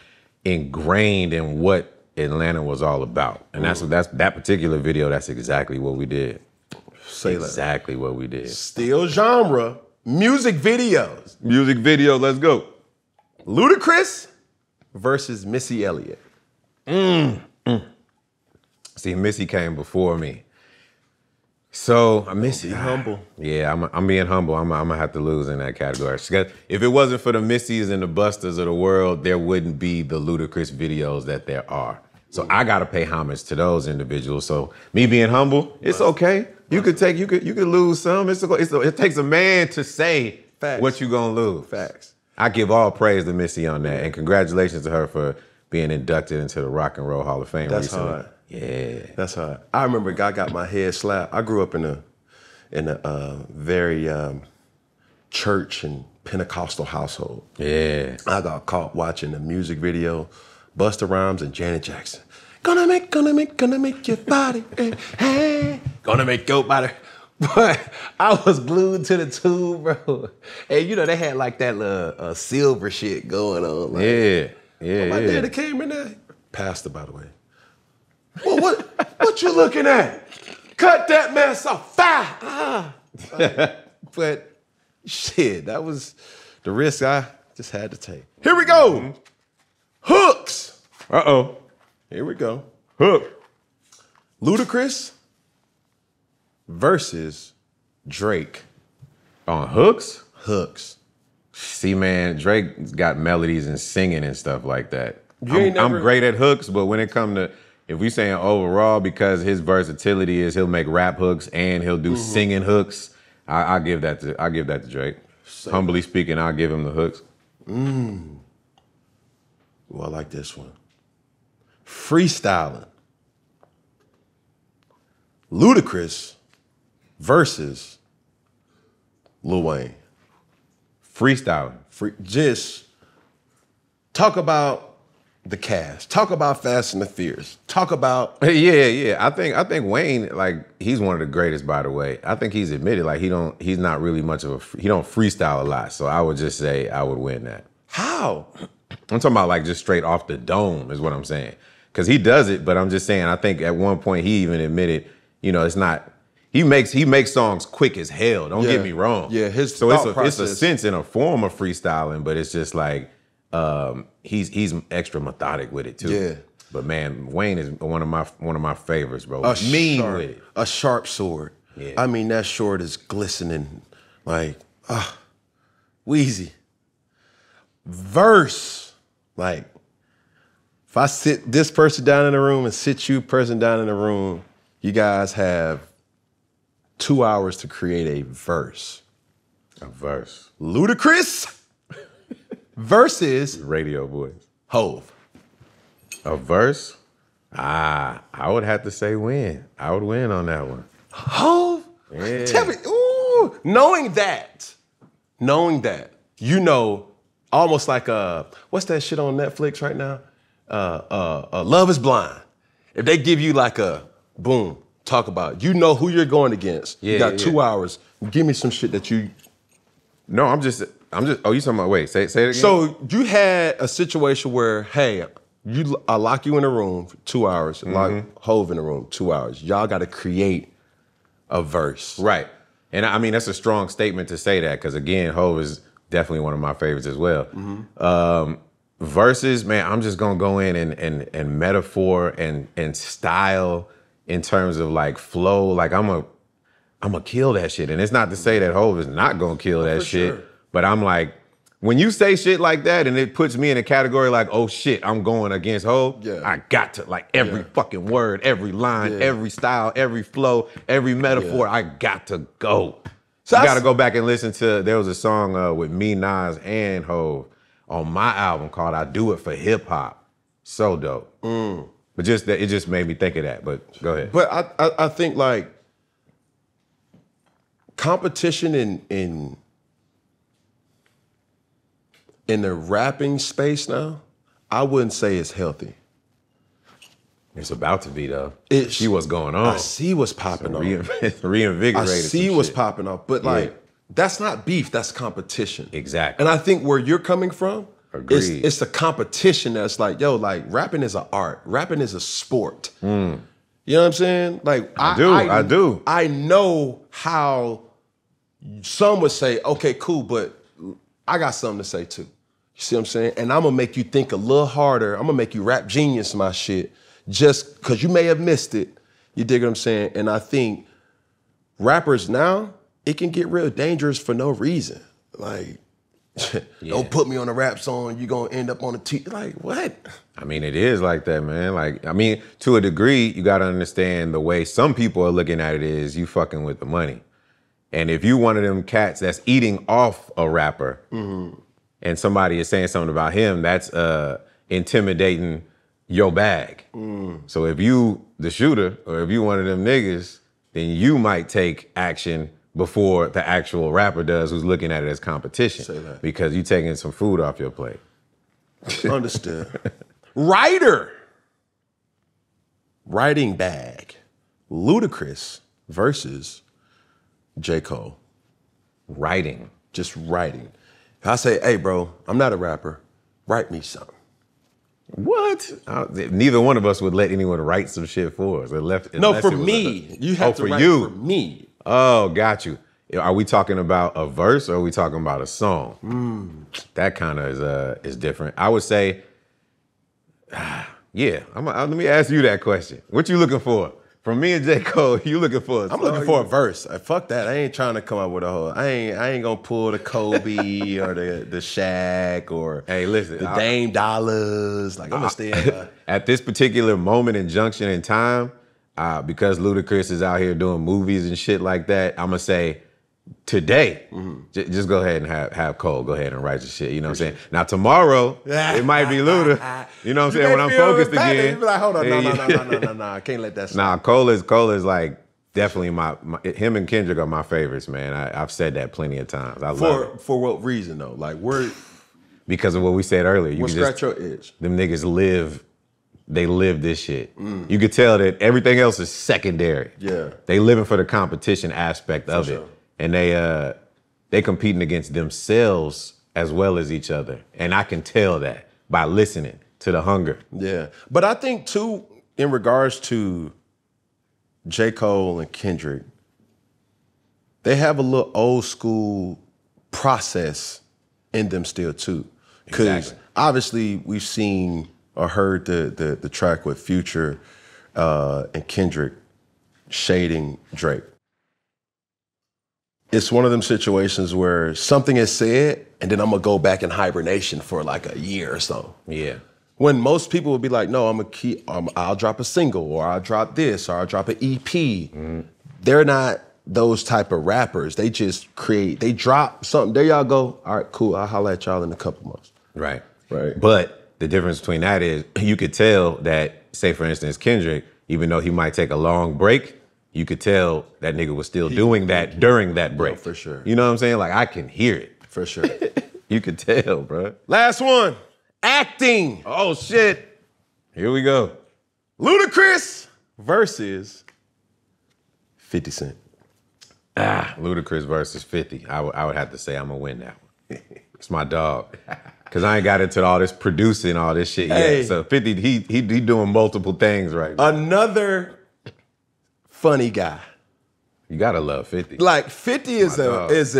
ingrained in what Atlanta was all about. And that's that particular video, that's exactly what we did. Exactly what we did. Still genre, music videos. Music video, let's go. Ludacris versus Missy Elliott. See, Missy came before me. So, Missy. Be humble. Yeah, I'm being humble. I'm gonna have to lose in that category. If it wasn't for the Missies and the Busters of the world, there wouldn't be the Ludacris videos that there are. So I gotta pay homage to those individuals. So me being humble, it's okay. You could lose some. It takes a man to say what you gonna lose. Facts. I give all praise to Missy on that, and congratulations to her for being inducted into the Rock and Roll Hall of Fame. That's recently. hard. Yeah, that's hard. I remember I got my head slapped. I grew up in a very church and Pentecostal household. Yeah, I got caught watching the music video, Busta Rhymes and Janet Jackson. Gonna make your body, hey, gonna make your body. But I was glued to the tube, bro. And you know, they had like that silver shit going on. Like, my daddy came in there. Pastor, by the way. Well, what you looking at? Cut that mess off. Fire. But shit, that was the risk I just had to take. Here we go. Hooks. Uh-oh. Here we go. Hook. Ludacris versus Drake. On hooks? Hooks. See, man, Drake's got melodies and singing and stuff like that. I'm great at hooks, but when it comes to, if we saying overall, because his versatility is he'll make rap hooks and he'll do singing hooks, I'll give that to Drake. Humbly speaking, I'll give him the hooks. Well, I like this one. Freestyling. Ludacris versus Lil Wayne. Freestyling. Just talk about the cast. Talk about Fast and the Furious. Talk about Yeah. I think Wayne, like, he's one of the greatest, by the way. I think he's admitted, like, he's not really much of he don't freestyle a lot. So I would just say I would win that. How? I'm talking about like just straight off the dome is what I'm saying. Because he does it, but I'm just saying, I think at one point he even admitted, you know, it's not, he makes songs quick as hell. Don't get me wrong. Yeah, it's a sense and a form of freestyling, but it's just like he's extra methodic with it too. Yeah. But man, Wayne is one of my favorites, bro. With it. A sharp sword. Yeah. I mean, that sword is glistening like Wheezy. Verse, like, if I sit this person down in the room and sit you person down in the room, you guys have 2 hours to create a verse. A verse. Ludacris versus Radio voice. Hove. A verse? I would have to say win. I would win on that one. Hove? Yeah. Tell me, ooh, knowing that, knowing that, you know, almost like what's that shit on Netflix right now? Love is Blind. If they give you like a boom, talk about it. You know who you're going against. Yeah, you got 2 hours. Give me some shit that you. No, I'm just. Oh, you talking about? Wait, say it again. So you had a situation where, hey, I lock you in a room for 2 hours, and lock Hove in a room 2 hours. Y'all got to create a verse, right? And I mean that's a strong statement to say that because again, Hove is definitely one of my favorites as well. Verses, man, I'm just gonna go in and metaphor and style in terms of like flow. Like I'm a kill that shit, and it's not to say that Hove is not gonna kill that shit. Sure. But I'm like, when you say shit like that and it puts me in a category like, oh shit, I'm going against Hov, I got to, like every fucking word, every line, every style, every flow, every metaphor, I got to go. So you gotta go back and listen to, there was a song with me, Nas, and Hov on my album called I Do It for Hip Hop. So dope. But it just made me think of that, but go ahead. But I think like competition in the rapping space now, I wouldn't say it's healthy. It's about to be though. See what's going on. I see what's popping off. Reinvigorated. I see what's popping off. But like, that's not beef, that's competition. Exactly. And I think where you're coming from, Agreed. It's the competition that's like, yo, like rapping is an art. Rapping is a sport. You know what I'm saying? Like I do. I know how some would say, okay, cool, but I got something to say too. You see what I'm saying? And I'm gonna make you think a little harder. I'm gonna make you rap genius my shit just because you may have missed it. You dig what I'm saying? And I think rappers now, it can get real dangerous for no reason. Like, don't put me on a rap song, you're gonna end up on a like, what? I mean, it is like that, man. Like, I mean, to a degree, you gotta understand the way some people are looking at it is you fucking with the money. And if you one of them cats that's eating off a rapper and somebody is saying something about him, that's intimidating your bag. So if you the shooter or if you one of them niggas, then you might take action before the actual rapper does who's looking at it as competition. Say that. Because you taking some food off your plate. Understood. Writer. Writing bag. Ludacris versus J. Cole. Writing. Just writing. I say, hey, bro, I'm not a rapper. Write me something. What? Neither one of us would let anyone write some shit for us. No, for me. You have to write for me. Oh, got you. Are we talking about a verse or are we talking about a song? That kind of is different. I would say, yeah. Let me ask you that question. What you looking for? From me and J. Cole, you looking for a song? I'm looking for a verse. Fuck that. I ain't trying to come up with a whole. I ain't gonna pull the Kobe or the Shaq or the Dame Dollars. Like I'm gonna stay at this particular moment and junction in time, because Ludacris is out here doing movies and shit like that. I'm gonna say today, just go ahead and have Cole go ahead and write your shit. You know what I'm saying? Now tomorrow it might be Luda. You know what I'm saying? When I'm focused again, you be like, hold on, no, I can't let that slide. Nah, Cole is like definitely my him and Kendrick are my favorites, man. I've said that plenty of times. I love it. For what reason though? Like because of what we said earlier. You scratch your itch. Them niggas live this shit. You could tell that everything else is secondary. Yeah. They living for the competition aspect of it. And they competing against themselves as well as each other. And I can tell that by listening to the hunger. Yeah. But I think too, in regards to J. Cole and Kendrick, they have a little old school process in them still too. Because obviously we've seen or heard the track with Future and Kendrick shading Drake. It's one of them situations where something is said and then I'm gonna go back in hibernation for like a year or so. Yeah. When most people would be like, no, I'll drop a single or I'll drop this or I'll drop an EP. They're not those type of rappers. They just they drop something. There y'all go. All right, cool. I'll holler at y'all in a couple months. Right. Right. But the difference between that is you could tell that, say for instance, Kendrick, even though he might take a long break, you could tell that nigga was still doing that during that break. Yeah, for sure. You know what I'm saying? Like I can hear it. For sure. You could tell, bro. Last one. Acting. Oh, shit. Here we go. Ludacris versus 50 Cent. Ludacris versus 50. I would have to say I'm going to win that one. It's my dog. Because I ain't got into all this producing, all this shit Hey. yet. So 50, he doing multiple things right now. Another funny guy. You got to love 50. Like 50 is dog. is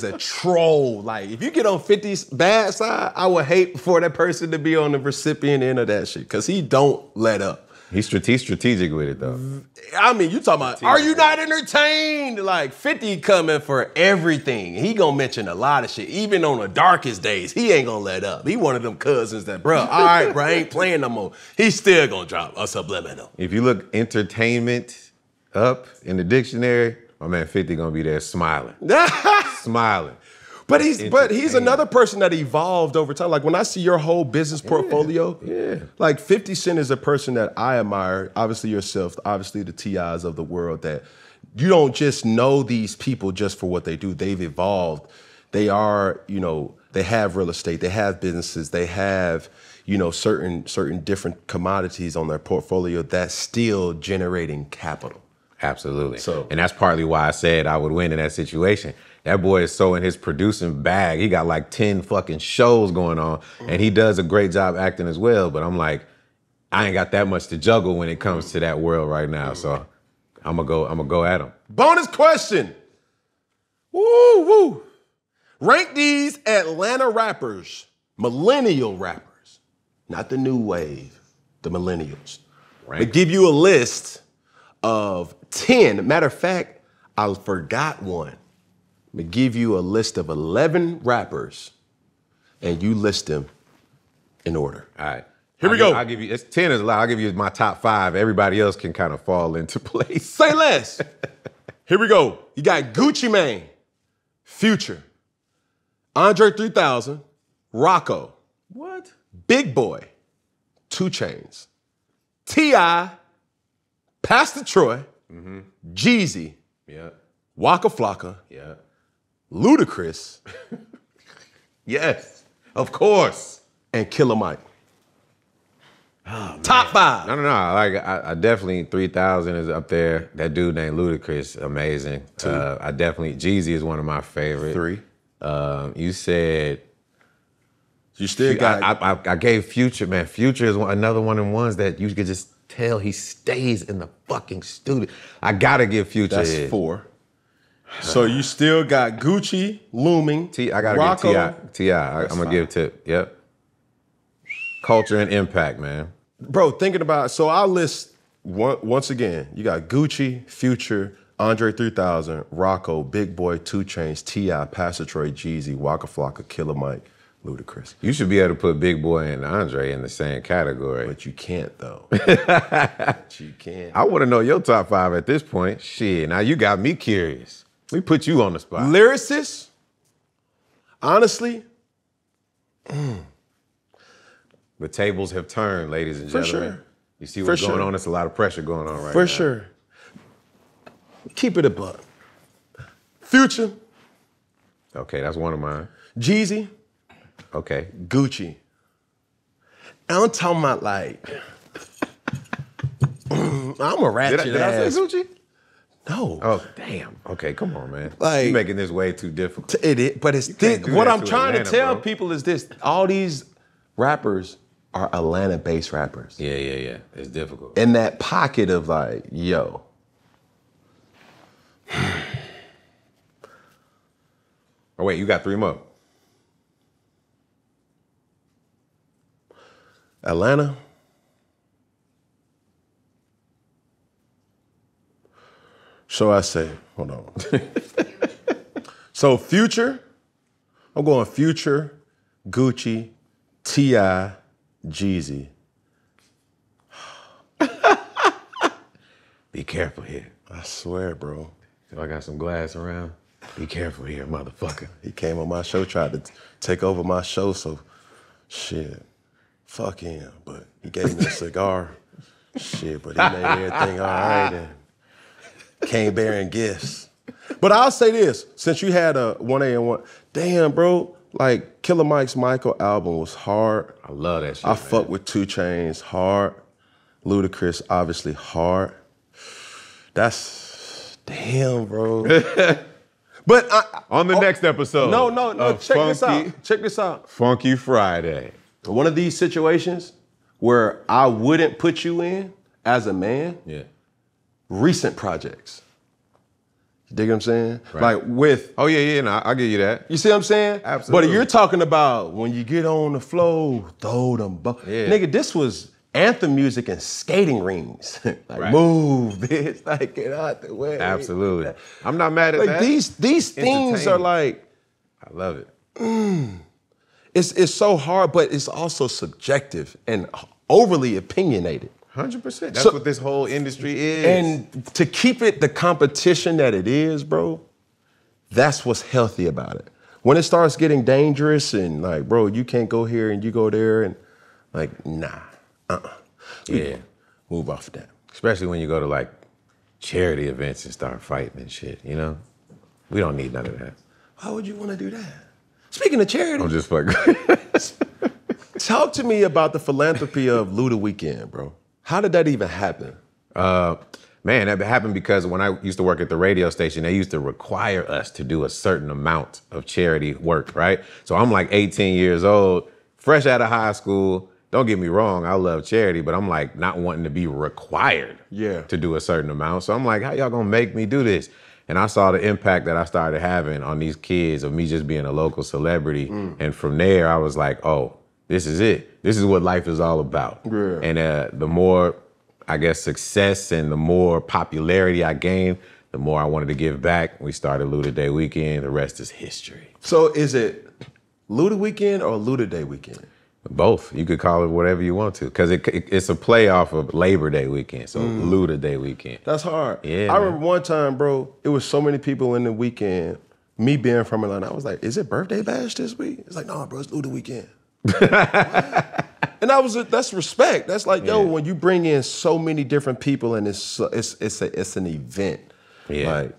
a troll. Like if you get on 50's bad side, I would hate for that person to be on the recipient end of that shit. Cause he don't let up. He's strategic with it though. I mean, you talking about, are you not entertained? Like 50 coming for everything. He gonna mention a lot of shit. Even on the darkest days, he ain't gonna let up. He one of them cousins that, bro, all right, bro, I ain't playing no more. He's still gonna drop a subliminal. If you look entertainment up in the dictionary, my man 50 gonna be there smiling. Smiling. But he's another person that evolved over time. Like when I see your whole business portfolio, like 50 Cent is a person that I admire. Obviously yourself, obviously the TIs of the world, that you don't just know these people just for what they do. They've evolved. They are, they have real estate, they have businesses, they have, certain different commodities on their portfolio that's still generating capital. Absolutely. So, and that's partly why I said I would win in that situation. That boy is so in his producing bag. He got like 10 fucking shows going on, and he does a great job acting as well. But I'm like, I ain't got that much to juggle when it comes to that world right now. So I'm gonna go at him. Bonus question. Woo woo. Rank these Atlanta rappers, millennial rappers, not the new wave, the millennials. I give you a list of 10. Matter of fact, I forgot one. I'm gonna give you a list of 11 rappers, and you list them in order. All right. Here we go. I'll give you, it's 10 is a lot. I'll give you my top 5. Everybody else can kind of fall into place. Say less. Here we go. You got Gucci Mane, Future, Andre 3000, Rocco. What? Big Boy, 2 Chainz, T.I., Pastor Troy, Jeezy, Yeah. Waka Flocka, Yeah. Ludacris, Yes. Of course. and Killer Mike. Top 5. No. Like I definitely 3000 is up there. That dude named Ludacris, amazing. 2. I definitely Jeezy is one of my favorites. 3. You said You still got. I gave Future, man. Future is another one of the ones that you could just tell he stays in the fucking studio. I gotta give Future. That's his. 4. So you still got Gucci looming. I gotta Rocco, give T.I. I'm gonna give Tip. Yep. Culture and impact, man. Bro, thinking about, so I'll list once again. You got Gucci, Future, Andre 3000, Rocco, Big Boy, 2 Chainz, T.I., Pastor Troy, Jeezy, Waka Flocka, Killer Mike, Ludacris. You should be able to put Big Boy and Andre in the same category. But you can't though. You can't. I want to know your top 5 at this point. Shit, now you got me curious. We put you on the spot. Lyricists, honestly. The tables have turned, ladies and For gentlemen. sure. You see what's For going sure. on? There's a lot of pressure going on right now. For sure. Keep it a buck. Future, Okay, that's one of mine. Jeezy, Okay. Gucci. And I'm talking about like, I'm a ratchet Did I ass. say Gucci? No. Oh, damn. Okay, come on, man. Like- You're making this way too difficult. It is, but it's can't do what that I'm to trying Atlanta, to tell bro. people is this: all these rappers are Atlanta-based rappers. Yeah. It's difficult. In that pocket of like, yo. Oh, wait, you got 3 more. Atlanta. So I say, hold on. So Future, I'm going Future, Gucci, T.I., Jeezy. Be careful here. I swear, bro. If I got some glass around, be careful here, motherfucker. He came on my show, tried to take over my show, so shit. Fuck him. But he gave me a cigar. Shit, but he made everything all right and came bearing gifts. But I'll say this, since you had a 1A and 1, damn, bro, like Killer Mike's Michael album was hard. I love that shit. I fuck with 2 Chainz, hard. Ludacris, obviously hard. That's, damn, bro. But on the next episode. No, check this out. Funky Friday. One of these situations where I wouldn't put you in as a man, recent projects. You dig what I'm saying? Right. Like with... Oh, yeah, no, I'll give you that. You see what I'm saying? Absolutely. But you're talking about when you get on the floor, throw them... Nigga, this was anthem music and skating rings. Like, move, bitch. Like, get out the way. Absolutely. I'm not mad at like, that. These things are like... I love it. It's so hard, but it's also subjective and overly opinionated. 100%. That's what this whole industry is. And to keep it the competition that it is, bro, that's what's healthy about it. When it starts getting dangerous and like, bro, you can't go here and you go there and like, nah, Yeah. Move off that. Especially when you go to like charity events and start fighting and shit, you know? We don't need none of that. Why would you want to do that? Speaking of charity. I'm just fucking. Talk to me about the philanthropy of Luda Weekend, bro. How did that even happen? Man, that happened because when I used to work at the radio station, they used to require us to do a certain amount of charity work, right? So I'm like 18 years old, fresh out of high school. Don't get me wrong, I love charity, but I'm like not wanting to be required to do a certain amount. So I'm like, how y'all gonna make me do this? And I saw the impact that I started having on these kids of me just being a local celebrity. And from there, I was like, oh, this is it. This is what life is all about. Yeah. And the more, I guess, success and the more popularity I gained, the more I wanted to give back. We started Luda Day Weekend. The rest is history. So is it Luda Weekend or Luda Day Weekend? Both. You could call it whatever you want to, because it's a play off of Labor Day Weekend, so Luda Day Weekend. That's hard. Yeah. I remember one time, bro, it was so many people in the weekend, me being from Atlanta, I was like, is it birthday bash this week? It's like, no, bro, it's Luda Weekend. And that's respect. That's like, yo, when you bring in so many different people and it's an event. Yeah. Like,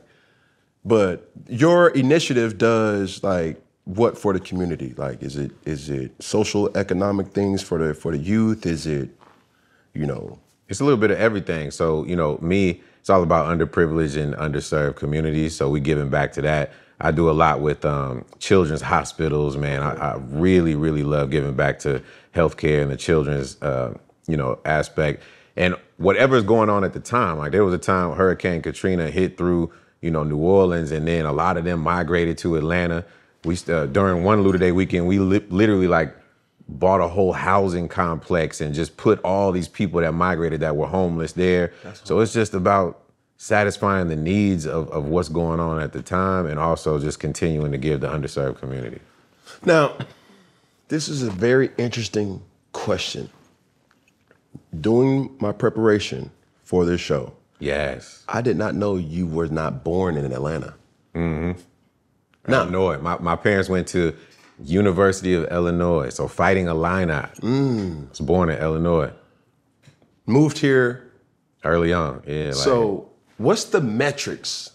but your initiative does like what for the community? Like, is it social economic things for the youth? Is it, you know? It's a little bit of everything. So, you know, me, it's all about underprivileged and underserved communities. So we giving back to that. I do a lot with children's hospitals, man. I really, really love giving back to healthcare and the children's, aspect. And whatever's going on at the time, like there was a time Hurricane Katrina hit through, New Orleans, and then a lot of them migrated to Atlanta. We during one Luda Day Weekend, we literally like bought a whole housing complex and just put all these people that migrated that were homeless there. So it's just about satisfying the needs of what's going on at the time and also just continuing to give the underserved community. Now, this is a very interesting question. Doing my preparation for this show, yes, I did not know you were not born in Atlanta. Mm-hmm. Illinois. My parents went to University of Illinois, so Fighting Illini. I was born in Illinois. Moved here early on, yeah. So what's the metrics,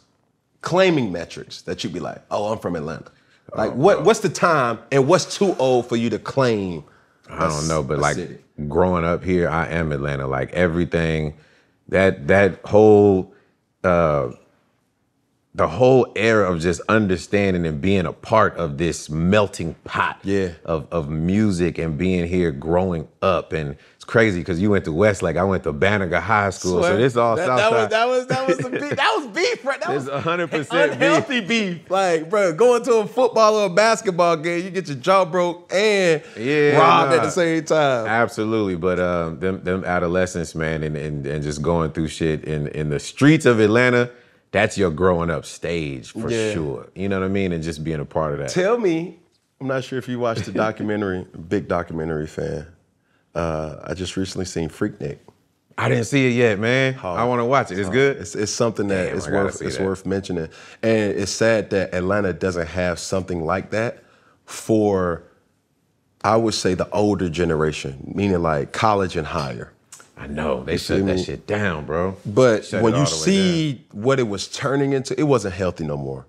claiming metrics, that you'd be like, oh, I'm from Atlanta? Like, what's the time and what's too old for you to claim? I don't know, but like city? Growing up here, I am Atlanta. Like everything, that whole, the whole era of just understanding and being a part of this melting pot of music and being here growing up. And it's crazy because you went to Westlake, I went to Banneker High School, so this all Southside. That was the beef. That was beef, right? That was 100% unhealthy beef. Like, bro, going to a football or a basketball game, you get your jaw broke and robbed at the same time. Absolutely, but them adolescents, man, and just going through shit in the streets of Atlanta, that's your growing up stage for sure. You know what I mean? And just being a part of that. Tell me, I'm not sure if you watched the documentary, big documentary fan. I just recently seen Freaknik. I didn't see it yet, man. I want to watch it. It's good? It's something that it's worth mentioning. And it's sad that Atlanta doesn't have something like that for, I would say, the older generation, meaning like college and higher. I I know. They shut that shit down, bro. But Shut when it all you the way see what it was turning into, it wasn't healthy no more.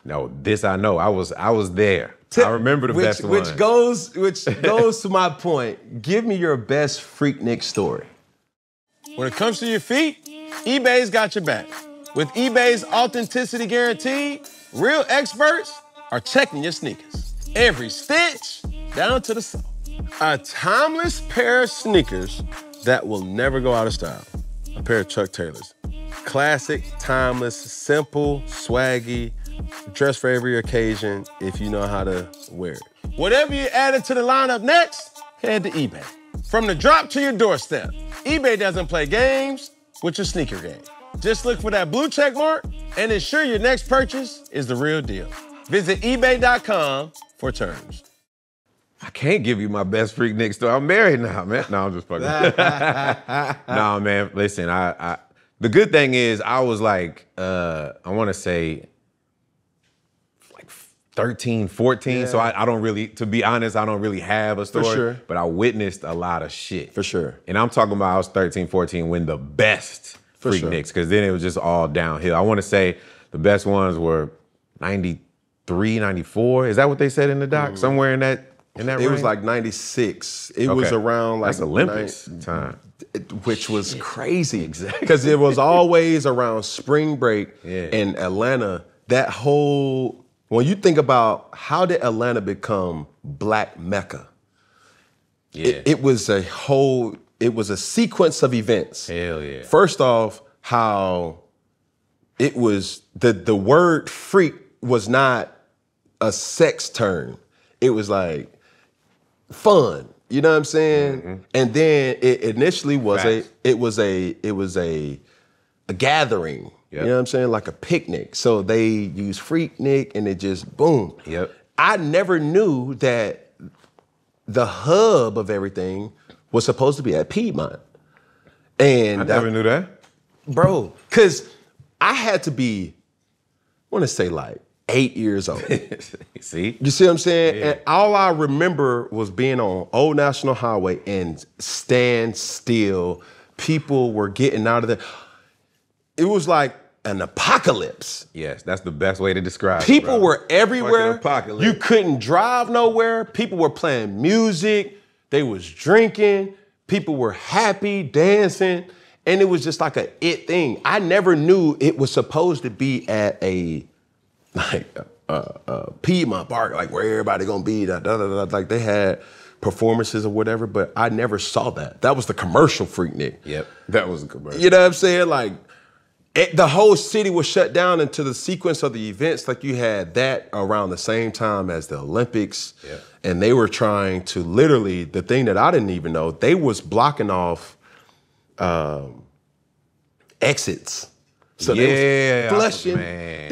No, this I know. I was there. I remember the best one. Which goes to my point. Give me your best Freaknik story. When it comes to your feet, eBay's got your back. With eBay's authenticity guarantee, real experts are checking your sneakers. Every stitch, down to the sole. A timeless pair of sneakers that will never go out of style. A pair of Chuck Taylors. Classic, timeless, simple, swaggy, dress for every occasion if you know how to wear it. Whatever you added to the lineup next, head to eBay. From the drop to your doorstep, eBay doesn't play games with your sneaker game. Just look for that blue check mark and ensure your next purchase is the real deal. Visit ebay.com for terms. I can't give you my best Freaknik story. I'm married now, man. No, I'm just fucking. No, man. Listen, I the good thing is I was like, I want to say like 13, 14. Yeah. So I don't really, to be honest, I don't really have a story. For sure. But I witnessed a lot of shit. For sure. And I'm talking about I was 13, 14 when the best Freakniks, because then it was just all downhill. I want to say the best ones were 93, 94. Is that what they said in the doc? Somewhere in that range? It was like 96. It was around like... That's Olympics time. Which was crazy. Exactly. Because it was always around spring break in Atlanta. That whole... When you think about how did Atlanta become Black Mecca? Yeah. It was a whole... It was a sequence of events. Hell yeah. First off, how it was... The word freak was not a sex term. It was like fun. You know what I'm saying? Mm-hmm. And then it initially was a gathering. Yep. You know what I'm saying? Like a picnic. So they used Freaknik and it just boom. Yep. I never knew that the hub of everything was supposed to be at Piedmont. And I never knew that. Bro, because I had to be, I want to say like 8 years old. See? You see what I'm saying? Yeah. And all I remember was being on Old National Highway and stand still. People were getting out of there. It was like an apocalypse. Yes, that's the best way to describe it. People were everywhere. You couldn't drive nowhere. People were playing music. They was drinking. People were happy, dancing. And it was just like a it thing. I never knew it was supposed to be at a Piedmont Park, like where everybody gonna be, like they had performances or whatever, but I never saw that. That was the commercial Freaknik. Yep, that was the commercial. You know what I'm saying? Like, the whole city was shut down into the sequence of the events. Like you had that around the same time as the Olympics. Yep. And they were trying to literally, the thing that I didn't even know, they was blocking off exits. So they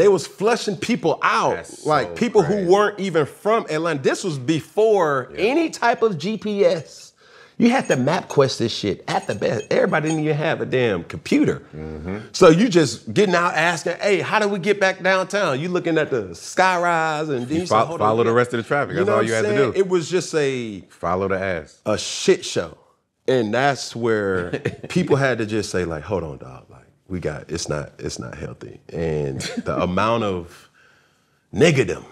was flushing people out. That's like so people crazy. Who weren't even from Atlanta. This was before any type of GPS. You had to map quest this shit at the best. Everybody didn't even have a damn computer. Mm-hmm. So you just getting out asking, hey, how do we get back downtown? You looking at the skyrise and then you follow the rest of the traffic. That's all you had to do. It was just follow the ass. A shit show. And that's where people had to just say, like, hold on, dog. Like, it's not healthy. And the amount of negative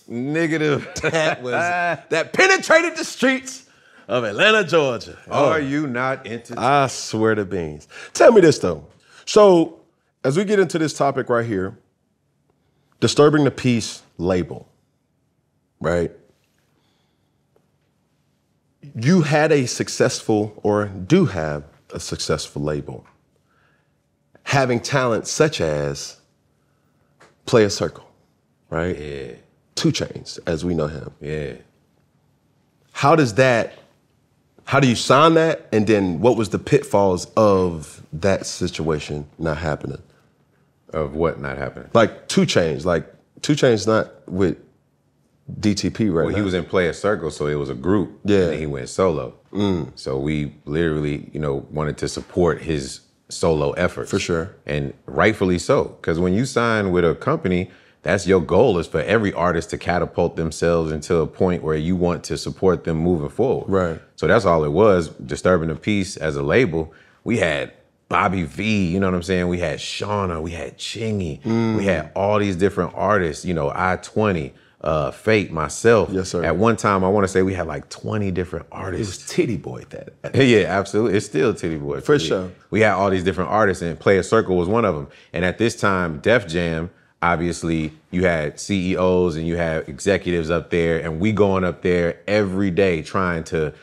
that penetrated the streets of Atlanta, Georgia. Are you not entertained? I swear to beans. Tell me this though. So as we get into this topic right here, Disturbing the Peace label, right? You had a successful, or do have a successful label, having talent such as Play a Circle, right? Yeah. 2 Chainz, as we know him. Yeah. How do you sign that? And then what was the pitfalls of that situation not happening? Of what not happening? Like 2 Chainz. Like 2 Chainz not with DTP right now. He was in Play a Circle, so it was a group. Yeah. And then he went solo. So we literally, wanted to support his solo efforts. For sure. And rightfully so. Because when you sign with a company, that's your goal, is for every artist to catapult themselves into a point where you want to support them moving forward. Right. So that's all it was. Disturbing the Peace as a label we had Bobby V, you know what I'm saying? We had Shauna, we had Chingy, we had all these different artists, you know, I-20, Fate, myself. Yes, sir. At one time, I want to say we had like 20 different artists. It was Titty Boy that. Yeah, absolutely. It's still Titty Boy. For sure. We had all these different artists, and Player Circle was one of them. And at this time, Def Jam, obviously, you had CEOs and you had executives up there, and we going up there every day trying to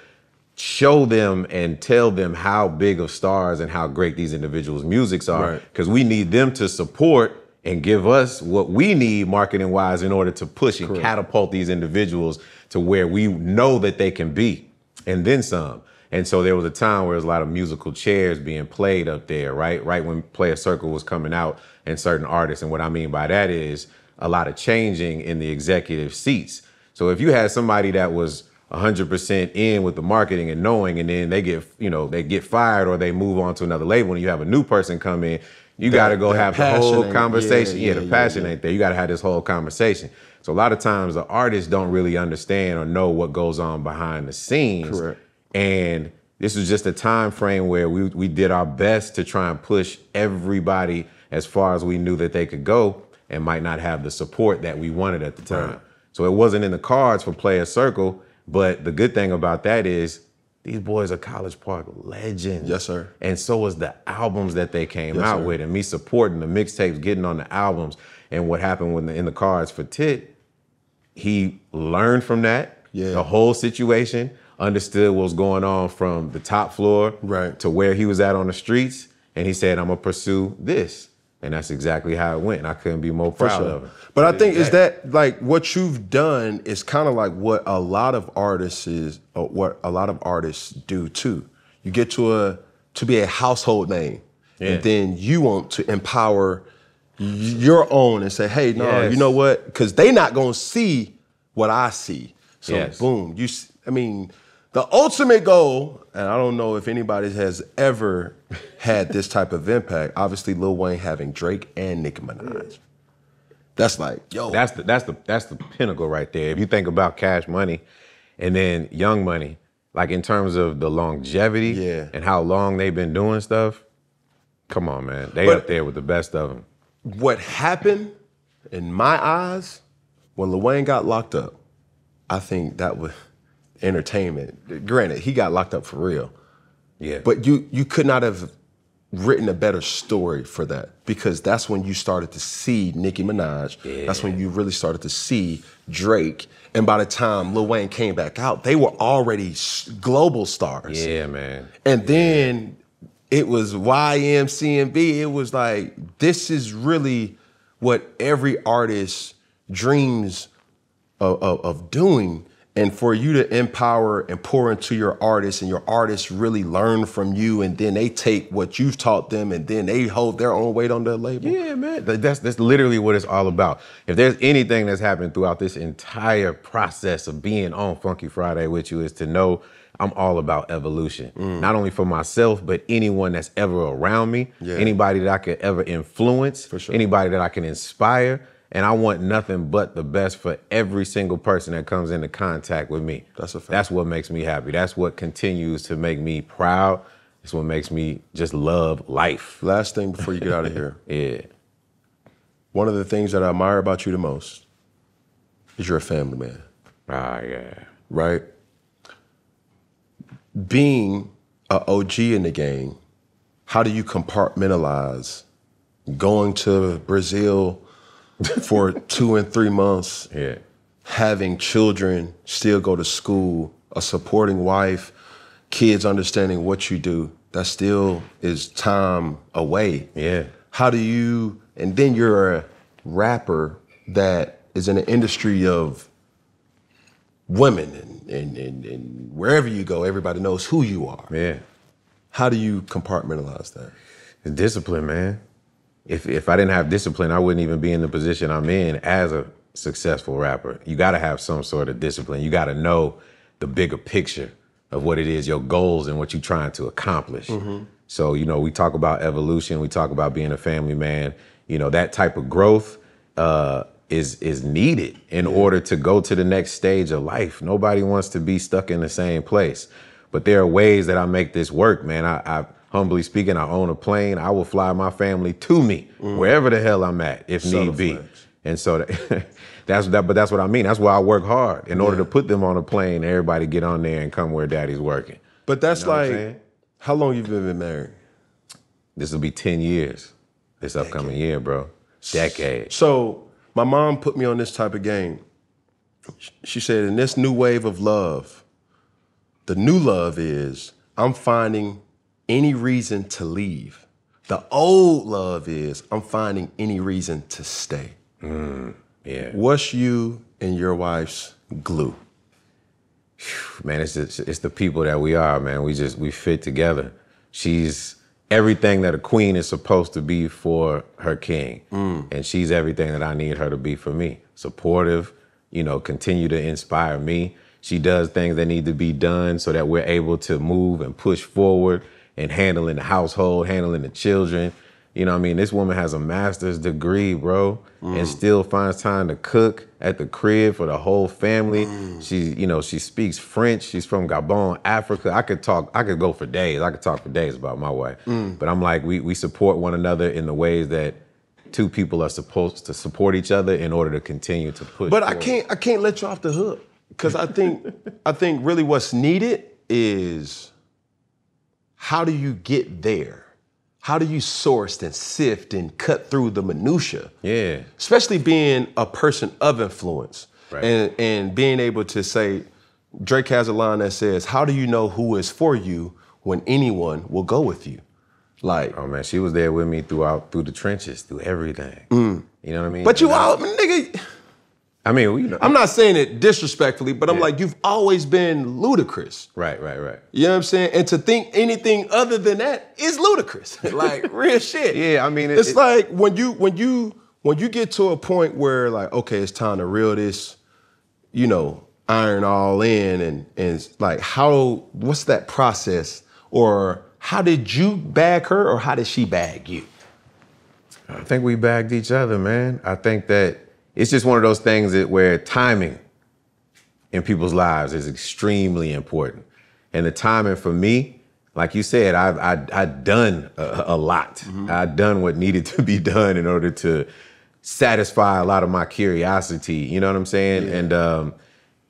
show them and tell them how big of stars and how great these individuals' musics are, because we need them to support and give us what we need marketing wise in order to push and catapult these individuals to where we know that they can be, and then some. And so there was a time where there was a lot of musical chairs being played up there, right when Player Circle was coming out and certain artists. And what I mean by that is a lot of changing in the executive seats. So if you had somebody that was 100% in with the marketing and knowing, and then they get fired or they move on to another label, and you have a new person come in, you got to go have the whole conversation. The passion ain't there. You got to have this whole conversation. So a lot of times the artists don't really understand or know what goes on behind the scenes. Correct. And this was just a time frame where we did our best to try and push everybody as far as we knew that they could go, and might not have the support that we wanted at the time. Right. So it wasn't in the cards for Player Circle, but the good thing about that is these boys are College Park legends. Yes, sir. And so was the albums that they came out with, and me supporting the mixtapes, getting on the albums. And what happened when in the cards for Tit, he learned from that, the whole situation, understood what was going on from the top floor to where he was at on the streets, and he said, I'm gonna pursue this. And that's exactly how it went, and I couldn't be more proud of him. But I think is that like what you've done is kind of like what a lot of artists do too. You get to be a household name, and then you want to empower your own and say, hey, no, you know what? Because they not gonna see what I see. So boom, I mean, the ultimate goal, and I don't know if anybody has ever had this type of impact, obviously Lil Wayne having Drake and Nicki Minaj. That's like, yo. That's the pinnacle right there. If you think about Cash Money and then Young Money, like in terms of the longevity and how long they've been doing stuff, come on, man. They up there with the best of them. What happened, in my eyes, when Lil Wayne got locked up, I think that was entertainment. Granted, he got locked up for real. Yeah. But you could not have written a better story for that, because that's when you started to see Nicki Minaj. Yeah. That's when you really started to see Drake. And by the time Lil Wayne came back out, they were already global stars. Yeah, man. And then it was YMCMB. It was like, this is really what every artist dreams of doing. And for you to empower and pour into your artists, and your artists really learn from you, and then they take what you've taught them, and then they hold their own weight on their label. Yeah, man. That's literally what it's all about. If there's anything that's happened throughout this entire process of being on Funky Friday with you, is to know I'm all about evolution. Not only for myself, but anyone that's ever around me, anybody that I could ever influence, anybody that I can inspire. And I want nothing but the best for every single person that comes into contact with me. That's a fact. That's what makes me happy. That's what continues to make me proud. It's what makes me just love life. Last thing before you get out of here. Yeah. One of the things that I admire about you the most is you're a family man. Ah, yeah. Right? Being an OG in the game, how do you compartmentalize going to Brazil for 2 and 3 months, having children still go to school, a supporting wife, kids understanding what you do, that still is time away. Yeah. How do you, and then you're a rapper that is in an industry of women, and wherever you go, everybody knows who you are. Yeah. How do you compartmentalize that? It's discipline, man. If I didn't have discipline, I wouldn't even be in the position I'm in as a successful rapper. You gotta have some sort of discipline. You gotta know the bigger picture of what it is, your goals and what you're trying to accomplish. So, you know, we talk about evolution, we talk about being a family man. You know, that type of growth is needed in order to go to the next stage of life. Nobody wants to be stuck in the same place. But there are ways that I make this work, man. humbly speaking, I own a plane. I will fly my family to me, wherever the hell I'm at, if need be. Flex. And so but that's what I mean. That's why I work hard in order to put them on a plane. Everybody get on there and come where daddy's working. But that's You know what I'm like, saying? how long you been married? This will be 10 years this upcoming year, bro. Decade. So my mom put me on this type of game. She said, in this new wave of love, the new love is I'm finding any reason to leave. The old love is I'm finding any reason to stay. Yeah. What's you and your wife's glue? Man, it's the people that we are, man. We fit together. She's everything that a queen is supposed to be for her king. And she's everything that I need her to be for me. Supportive, continue to inspire me. She does things that need to be done so that we're able to move and push forward and handling the household, handling the children. You know what I mean? This woman has a master's degree, bro, and still finds time to cook at the crib for the whole family. She speaks French. She's from Gabon, Africa. I could go for days. I could talk for days about my wife. But I'm like, we support one another in the ways that two people are supposed to support each other in order to continue to push But forward. I can't let you off the hook. Because I think really what's needed is, how do you get there? How do you source and sift and cut through the minutia? Yeah. Especially being a person of influence. Right. And being able to say, Drake has a line that says, how do you know who is for you when anyone will go with you? Like, Oh man, she was there with me through the trenches, through everything. You know what I mean? but you all, nigga, I mean, I'm not saying it disrespectfully, but I'm like, you've always been Ludacris. Right. You know what I'm saying? And to think anything other than that is ludicrous. Like, real shit. Yeah, I mean, it's like when you get to a point where, like, okay, it's time to reel this, iron all in, and it's like, what's that process? Or how did you bag her, or how did she bag you? I think we bagged each other, man. I think that it's just one of those things where timing in people's lives is extremely important. And the timing for me, like you said, I've done a lot. I've done what needed to be done in order to satisfy a lot of my curiosity. You know what I'm saying? Yeah.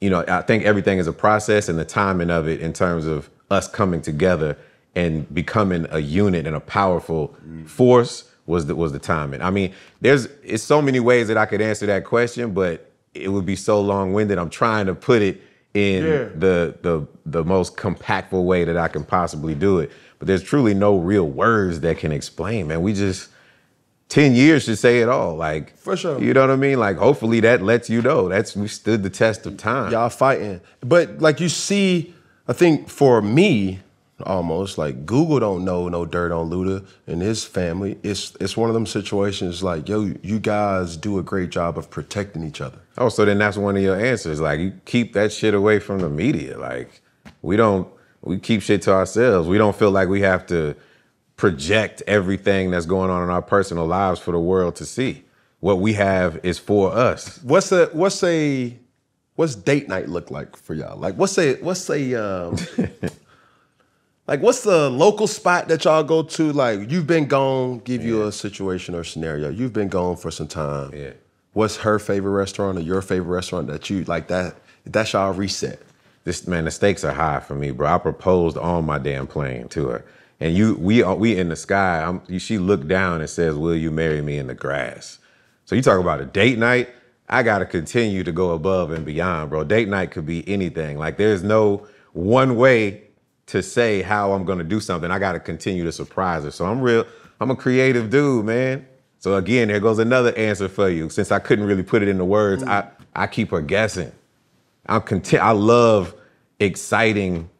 And, I think everything is a process, and the timing of it in terms of us coming together and becoming a unit and a powerful force was the timing. I mean, it's so many ways that I could answer that question, but it would be so long-winded. I'm trying to put it in the most compactful way that I can possibly do it. But there's truly no real words that can explain, man. 10 years should say it all. Like, For sure. You know what I mean? Like, hopefully that lets you know we stood the test of time. Y'all fighting. But like you see, I think for me, almost like Google don't know no dirt on Luda and his family. It's one of them situations like, yo, you guys do a great job of protecting each other. Oh, so then that's one of your answers. Like, you keep that shit away from the media. Like, we keep shit to ourselves. We don't feel like we have to project everything that's going on in our personal lives for the world to see. What we have is for us. What's date night look like for y'all? Like, what's the local spot that y'all go to? Like, you've been gone, give you a situation or scenario. You've been gone for some time. Yeah. What's her favorite restaurant or your favorite restaurant that you like that's y'all reset? The stakes are high for me, bro. I proposed on my damn plane to her. And we in the sky. She looked down and says, "Will you marry me in the grass?" So you talk about a date night. I got to continue to go above and beyond, bro. Date night could be anything. Like, there's no one way to say how I'm gonna do something. I gotta continue to surprise her. So I'm a creative dude, man. So again, there goes another answer for you. Since I couldn't really put it into words, I keep her guessing. I love exciting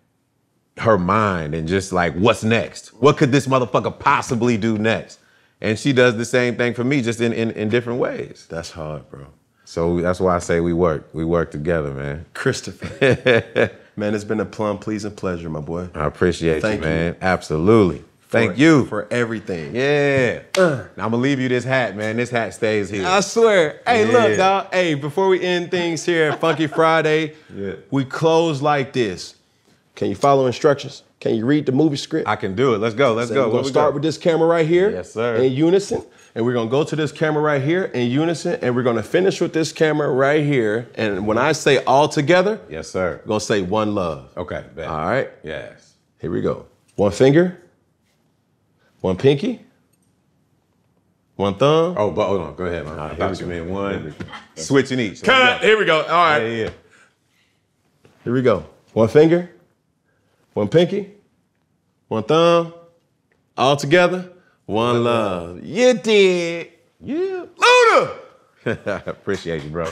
her mind and just like, what's next? What could this motherfucker possibly do next? And she does the same thing for me, just in different ways. That's hard, bro. So that's why I say we work. We work together, man. Christopher. Man, it's been a plum pleasing pleasure, my boy. I appreciate Thank you, man. you. Absolutely. Thank you. For everything. Yeah. Now I'm gonna leave you this hat, man. This hat stays here. I swear. Hey, Yeah. look, dog. Hey, before we end things here at Funky Friday, Yeah. we close like this. Can you follow instructions? Can you read the movie script? I can do it. Let's go. Let's go. We're gonna start with this camera right here. Yes, sir. In unison. And we're gonna go to this camera right here in unison. And we're gonna finish with this camera right here. And when I say all together, yes, sir. we're gonna say one love. Okay. Bet. All right? Yes. Here we go. One finger, one pinky, one thumb. Oh, but hold on. Go ahead, man. I thought you meant one. Switching each. Cut. Here we go. All right. Yeah. Here we go. One finger, one pinky, one thumb, all together, one love. You did. Yeah. Luda! Appreciate you, bro.